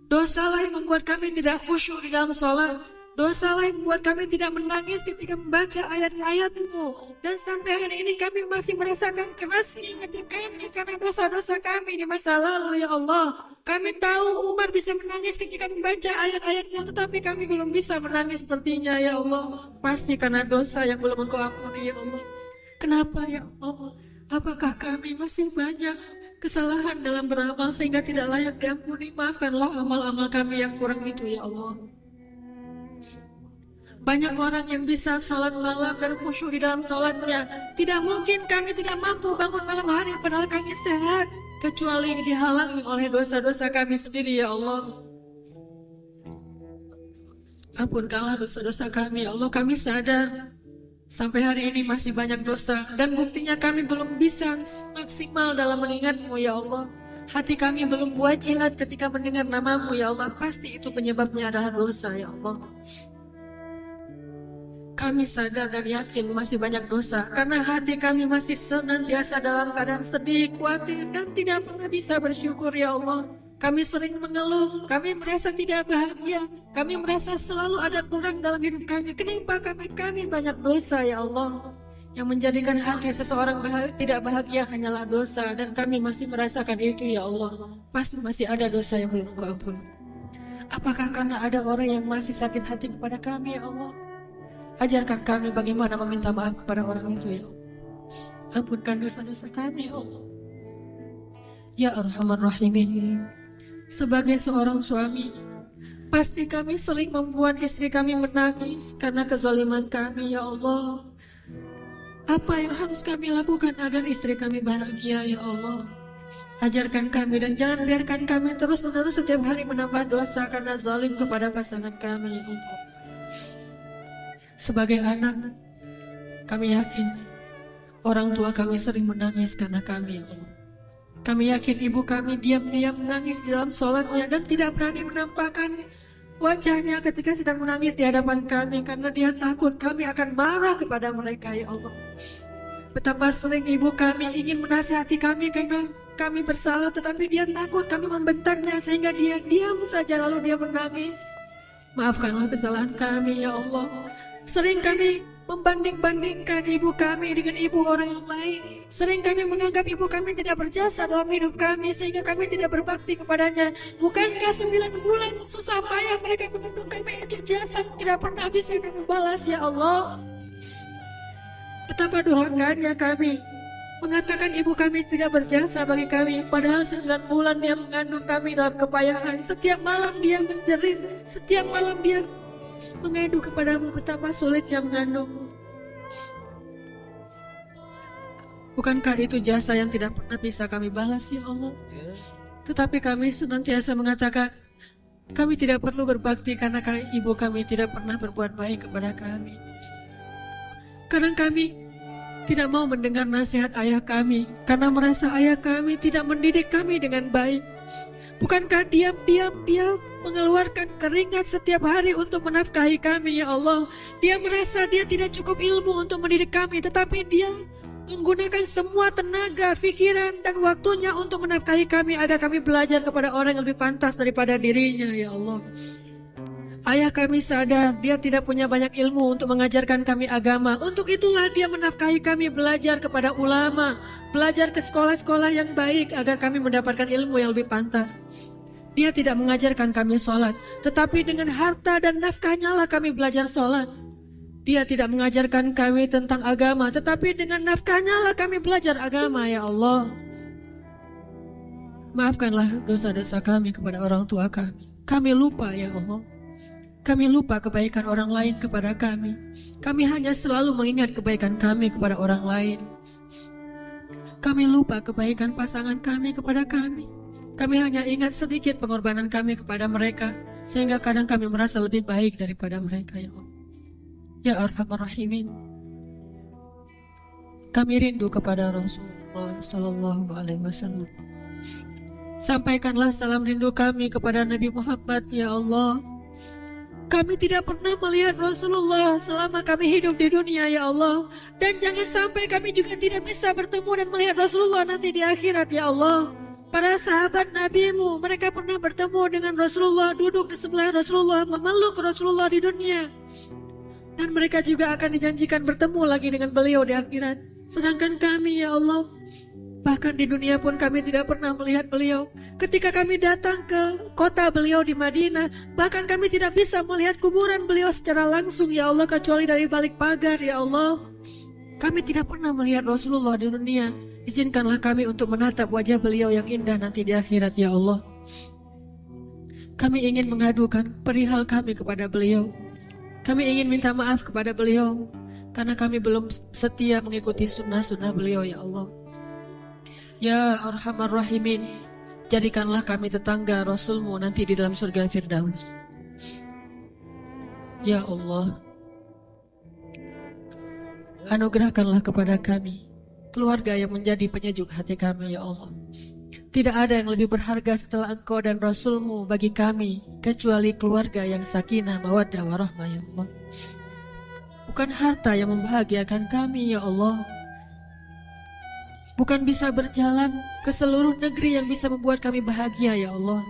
Dosalah yang membuat kami tidak khusyuk di dalam sholat. Dosalah yang membuat kami tidak menangis ketika membaca ayat-ayat-Mu. Dan sampai hari ini kami masih merasakan kerasnya hati kami karena dosa-dosa kami di masa lalu, ya Allah. Kami tahu Umar bisa menangis ketika membaca ayat-ayat-Mu, tetapi kami belum bisa menangis sepertinya, ya Allah. Pasti karena dosa yang belum Engkau ampuni, ya Allah. Kenapa, ya Allah? Apakah kami masih banyak kesalahan dalam beramal sehingga tidak layak diampuni? Maafkanlah amal-amal kami yang kurang itu, ya Allah. Banyak orang yang bisa sholat malam dan khusyuk di dalam sholatnya. Tidak mungkin kami tidak mampu bangun malam hari padahal kami sehat, kecuali dihalangi oleh dosa-dosa kami sendiri, ya Allah. Ampunkanlah dosa-dosa kami, ya Allah. Kami sadar sampai hari ini masih banyak dosa, dan buktinya kami belum bisa maksimal dalam mengingat-Mu, ya Allah. Hati kami belum wajilat ketika mendengar nama-Mu, ya Allah. Pasti itu penyebabnya adalah dosa, ya Allah. Kami sadar dan yakin masih banyak dosa, karena hati kami masih senantiasa dalam keadaan sedih, khawatir, dan tidak pernah bisa bersyukur, ya Allah. Kami sering mengeluh, kami merasa tidak bahagia, kami merasa selalu ada kurang dalam hidup kami. Kenapa? Karena kami banyak dosa, ya Allah. Yang menjadikan hati seseorang tidak bahagia hanyalah dosa, dan kami masih merasakan itu, ya Allah. Pasti masih ada dosa yang belum Engkau ampuni. Apakah karena ada orang yang masih sakit hati kepada kami, ya Allah? Ajarkan kami bagaimana meminta maaf kepada orang itu, ya Allah. Ampunkan dosa-dosa kami, ya Allah. Ya Arhamar Rahimin. Sebagai seorang suami, pasti kami sering membuat istri kami menangis karena kezaliman kami, ya Allah. Apa yang harus kami lakukan agar istri kami bahagia, ya Allah? Ajarkan kami dan jangan biarkan kami terus-menerus setiap hari menambah dosa karena zalim kepada pasangan kami, ya Allah. Sebagai anak, kami yakin orang tua kami sering menangis karena kami, ya Allah. Kami yakin ibu kami diam-diam menangis di dalam sholatnya dan tidak berani menampakkan wajahnya ketika sedang menangis di hadapan kami karena dia takut kami akan marah kepada mereka, ya Allah. Betapa sering ibu kami ingin menasihati kami karena kami bersalah, tetapi dia takut kami membentaknya sehingga dia diam saja lalu dia menangis. Maafkanlah kesalahan kami, ya Allah. Sering kami membanding-bandingkan ibu kami dengan ibu orang yang lain, Sering kami menganggap ibu kami tidak berjasa dalam hidup kami sehingga kami tidak berbakti kepadanya. Bukankah 9 bulan susah payah mereka mengandung kami itu jasa yang tidak pernah bisa kami balas ya Allah. Betapa durhakanya kami mengatakan ibu kami tidak berjasa bagi kami. Padahal 9 bulan dia mengandung kami dalam kepayahan. Setiap malam dia menjerit, setiap malam dia mengadu kepadamu betapa sulitnya mengandung. Bukankah itu jasa yang tidak pernah bisa kami balas ya Allah? Tetapi kami senantiasa mengatakan kami tidak perlu berbakti karena ibu kami tidak pernah berbuat baik kepada kami. Kadang kami tidak mau mendengar nasihat ayah kami karena merasa ayah kami tidak mendidik kami dengan baik. Bukankah diam-diam dia mengeluarkan keringat setiap hari untuk menafkahi kami ya Allah? Dia merasa dia tidak cukup ilmu untuk mendidik kami, tetapi dia menggunakan semua tenaga, pikiran, dan waktunya untuk menafkahi kami agar kami belajar kepada orang yang lebih pantas daripada dirinya ya Allah. Ayah kami sadar dia tidak punya banyak ilmu untuk mengajarkan kami agama. Untuk itulah dia menafkahi kami belajar kepada ulama, belajar ke sekolah-sekolah yang baik agar kami mendapatkan ilmu yang lebih pantas. Dia tidak mengajarkan kami sholat, tetapi dengan harta dan nafkahnya lah kami belajar sholat. Dia tidak mengajarkan kami tentang agama, tetapi dengan nafkahnya lah kami belajar agama ya Allah. Maafkanlah dosa-dosa kami kepada orang tua kami. Kami lupa ya Allah. Kami lupa kebaikan orang lain kepada kami. Kami hanya selalu mengingat kebaikan kami kepada orang lain. Kami lupa kebaikan pasangan kami kepada kami. Kami hanya ingat sedikit pengorbanan kami kepada mereka, sehingga kadang kami merasa lebih baik daripada mereka ya Allah. Ya Arhamar Rahimin, kami rindu kepada Rasulullah Sallallahu Alaihi Wasallam. Sampaikanlah salam rindu kami kepada Nabi Muhammad ya Allah. Kami tidak pernah melihat Rasulullah selama kami hidup di dunia ya Allah. Dan jangan sampai kami juga tidak bisa bertemu dan melihat Rasulullah nanti di akhirat ya Allah. Para sahabat Nabi-Mu, mereka pernah bertemu dengan Rasulullah, duduk di sebelah Rasulullah, memeluk Rasulullah di dunia. Dan mereka juga akan dijanjikan bertemu lagi dengan beliau di akhirat. Sedangkan kami ya Allah, bahkan di dunia pun kami tidak pernah melihat beliau. Ketika kami datang ke kota beliau di Madinah, bahkan kami tidak bisa melihat kuburan beliau secara langsung ya Allah, kecuali dari balik pagar ya Allah. Kami tidak pernah melihat Rasulullah di dunia. Izinkanlah kami untuk menatap wajah beliau yang indah nanti di akhirat ya Allah. Kami ingin mengadukan perihal kami kepada beliau. Kami ingin minta maaf kepada beliau karena kami belum setia mengikuti sunnah-sunnah beliau ya Allah. Ya Arhamar Rahimin, jadikanlah kami tetangga Rasulmu nanti di dalam surga Firdaus. Ya Allah, anugerahkanlah kepada kami keluarga yang menjadi penyejuk hati kami ya Allah. Tidak ada yang lebih berharga setelah Engkau dan Rasul-Mu bagi kami kecuali keluarga yang sakinah, mawaddah, warahmah ya Allah. Bukan harta yang membahagiakan kami ya Allah. Bukan bisa berjalan ke seluruh negeri yang bisa membuat kami bahagia ya Allah.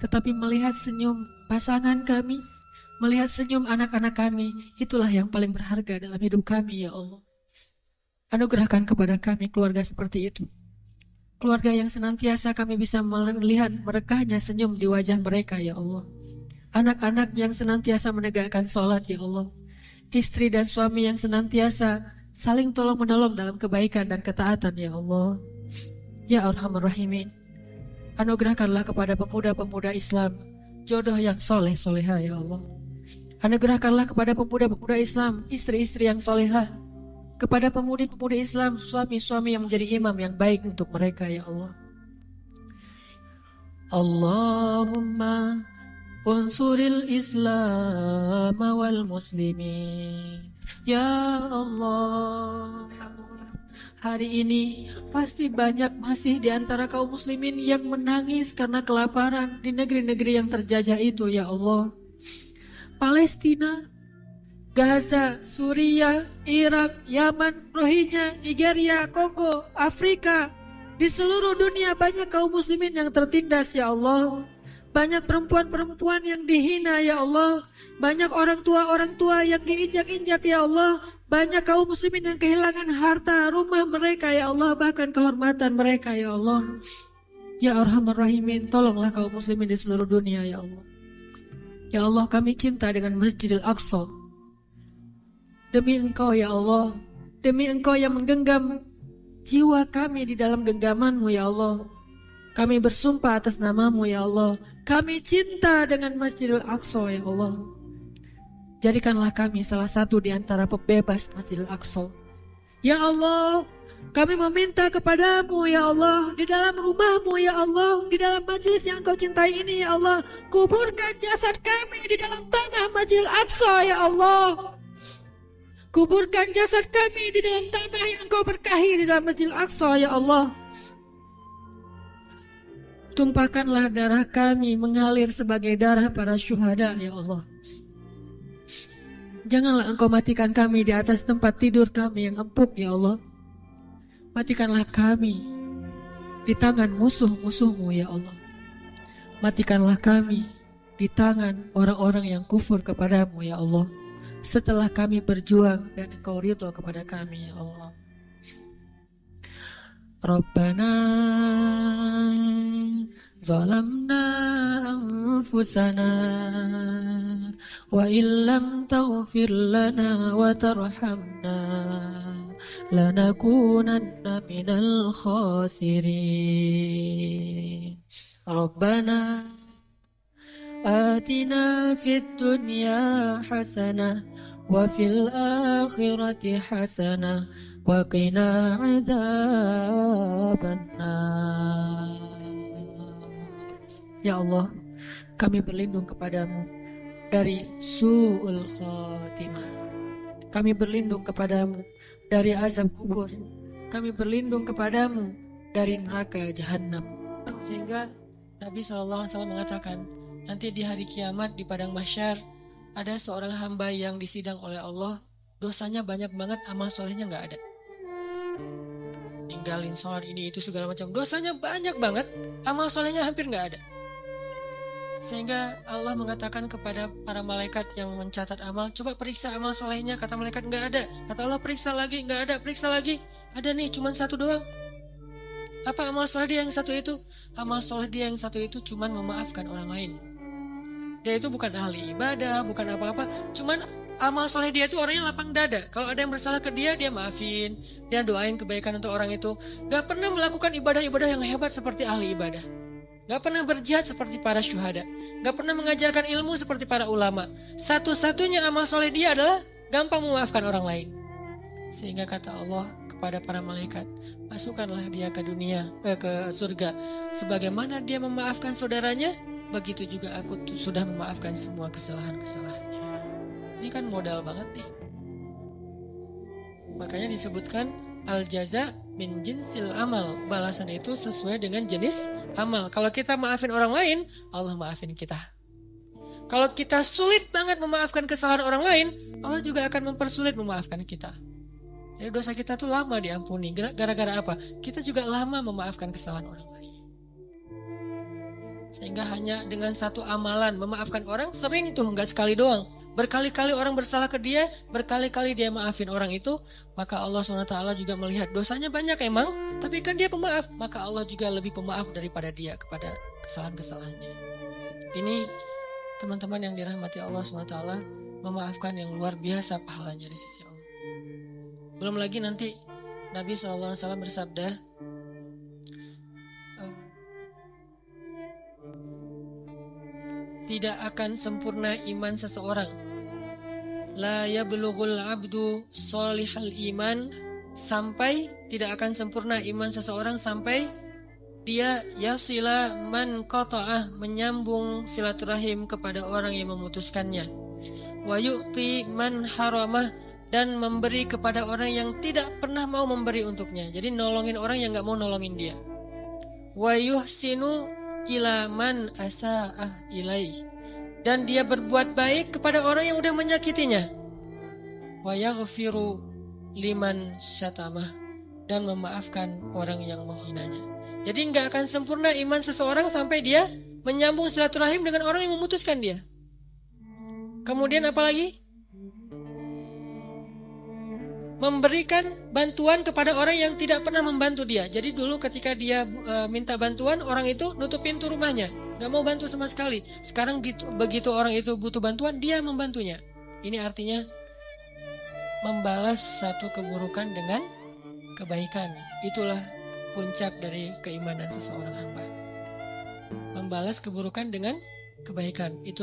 Tetapi melihat senyum pasangan kami, melihat senyum anak-anak kami, itulah yang paling berharga dalam hidup kami ya Allah. Anugerahkan kepada kami keluarga seperti itu. Keluarga yang senantiasa kami bisa melihat merekahnya senyum di wajah mereka ya Allah. Anak-anak yang senantiasa menegakkan sholat ya Allah. Istri dan suami yang senantiasa saling tolong menolong dalam kebaikan dan ketaatan ya Allah. Ya Arhamar Rahimin, anugerahkanlah kepada pemuda-pemuda Islam jodoh yang soleh soleha ya Allah. Anugerahkanlah kepada pemuda-pemuda Islam istri-istri yang solehah. Kepada pemudi-pemudi Islam, suami-suami yang menjadi imam yang baik untuk mereka ya Allah. Allahumma unsuril Islam wal muslimin. Ya Allah, hari ini pasti banyak masih di antara kaum muslimin yang menangis karena kelaparan di negeri-negeri yang terjajah itu ya Allah. Palestina, Gaza, Suriah, Irak, Yaman, Rohingya, Nigeria, Kongo, Afrika. Di seluruh dunia banyak kaum muslimin yang tertindas ya Allah. Banyak perempuan-perempuan yang dihina ya Allah. Banyak orang tua yang diinjak-injak ya Allah. Banyak kaum muslimin yang kehilangan harta, rumah mereka ya Allah, bahkan kehormatan mereka ya Allah. Ya Arhamar Rahimin, tolonglah kaum muslimin di seluruh dunia ya Allah. Ya Allah, kami cinta dengan Masjidil Aqsa. Demi Engkau ya Allah, demi Engkau yang menggenggam jiwa kami di dalam genggaman-Mu ya Allah. Kami bersumpah atas nama-Mu ya Allah. Kami cinta dengan Masjidil Aqsa ya Allah. Jadikanlah kami salah satu di antara pembebas Masjidil Aqsa. Ya Allah, kami meminta kepadamu ya Allah, di dalam rumahmu ya Allah, di dalam majelis yang Engkau cintai ini ya Allah, kuburkan jasad kami di dalam tanah Masjidil Aqsa ya Allah. Kuburkan jasad kami di dalam tanah yang Engkau berkahi di dalam Masjidil Aqsa ya Allah. Tumpahkanlah darah kami mengalir sebagai darah para syuhada ya Allah. Janganlah Engkau matikan kami di atas tempat tidur kami yang empuk ya Allah. Matikanlah kami di tangan musuh-musuh-Mu ya Allah. Matikanlah kami di tangan orang-orang yang kufur kepadamu ya Allah. Setelah kami berjuang dan Engkau ridho kepada kami ya Allah. Rabbana zalamna anfusana wa illam taghfir lana wa tarhamna lanakunanna minal khasirin. Rabbana atina fid dunya hasanah wa fil akhirati hasanah wa qina adzabannar. Ya Allah, kami berlindung kepadamu dari su'ul khatimah. Kami berlindung kepadamu dari azab kubur. Kami berlindung kepadamu dari neraka jahanam. Sehingga Nabi SAW mengatakan, nanti di hari kiamat di padang mahsyar ada seorang hamba yang disidang oleh Allah, dosanya banyak banget, amal solehnya nggak ada. Ninggalin sholat ini itu segala macam, dosanya banyak banget, amal solehnya hampir nggak ada. Sehingga Allah mengatakan kepada para malaikat yang mencatat amal, coba periksa amal solehnya. Kata malaikat nggak ada. Kata Allah periksa lagi, nggak ada, periksa lagi. Ada nih, cuma satu doang. Apa amal soleh dia yang satu itu? Amal soleh dia yang satu itu cuma memaafkan orang lain. Dia itu bukan ahli ibadah, bukan apa-apa. Cuman amal soleh dia itu orangnya lapang dada. Kalau ada yang bersalah ke dia, dia maafin. Dia doain kebaikan untuk orang itu. Gak pernah melakukan ibadah-ibadah yang hebat seperti ahli ibadah. Gak pernah berjihad seperti para syuhada. Gak pernah mengajarkan ilmu seperti para ulama. Satu-satunya amal soleh dia adalah gampang memaafkan orang lain. Sehingga kata Allah kepada para malaikat, masukkanlah dia ke ke surga. Sebagaimana dia memaafkan saudaranya, begitu juga aku sudah memaafkan semua kesalahan-kesalahannya. Ini kan modal banget nih. Makanya disebutkan al-jaza min jinsil amal. Balasan itu sesuai dengan jenis amal. Kalau kita maafin orang lain, Allah maafin kita. Kalau kita sulit banget memaafkan kesalahan orang lain, Allah juga akan mempersulit memaafkan kita. Jadi dosa kita tuh lama diampuni. Gara-gara apa? Kita juga lama memaafkan kesalahan orang lain. Sehingga hanya dengan satu amalan memaafkan orang, sering tuh, nggak sekali doang. Berkali-kali orang bersalah ke dia, berkali-kali dia maafin orang itu, maka Allah SWT juga melihat dosanya banyak emang, tapi kan dia pemaaf, maka Allah juga lebih pemaaf daripada dia kepada kesalahan-kesalahannya. Ini teman-teman yang dirahmati Allah SWT, memaafkan yang luar biasa pahalanya di sisi Allah. Belum lagi nanti Nabi SAW bersabda, tidak akan sempurna iman seseorang. La yablughul abdu sholihal iman, sampai tidak akan sempurna iman seseorang sampai dia yasila man qata'ah, menyambung silaturahim kepada orang yang memutuskannya. Wa yu'ti man haramah, dan memberi kepada orang yang tidak pernah mau memberi untuknya. Jadi nolongin orang yang gak mau nolongin dia. Wa yuhsinu ila man asa'ah ilaih, dan dia berbuat baik kepada orang yang udah menyakitinya. Wa yaghfiru liman syatamah, dan memaafkan orang yang menghinanya. Jadi nggak akan sempurna iman seseorang sampai dia menyambung silaturahim dengan orang yang memutuskan dia. Kemudian apa lagi? memberikan bantuan kepada orang yang tidak pernah membantu dia. Jadi dulu ketika dia minta bantuan, orang itu nutup pintu rumahnya, gak mau bantu sama sekali. Sekarang begitu orang itu butuh bantuan, dia membantunya. Ini artinya membalas satu keburukan dengan kebaikan. Itulah puncak dari keimanan seseorang hamba. Membalas keburukan dengan kebaikan. Itulah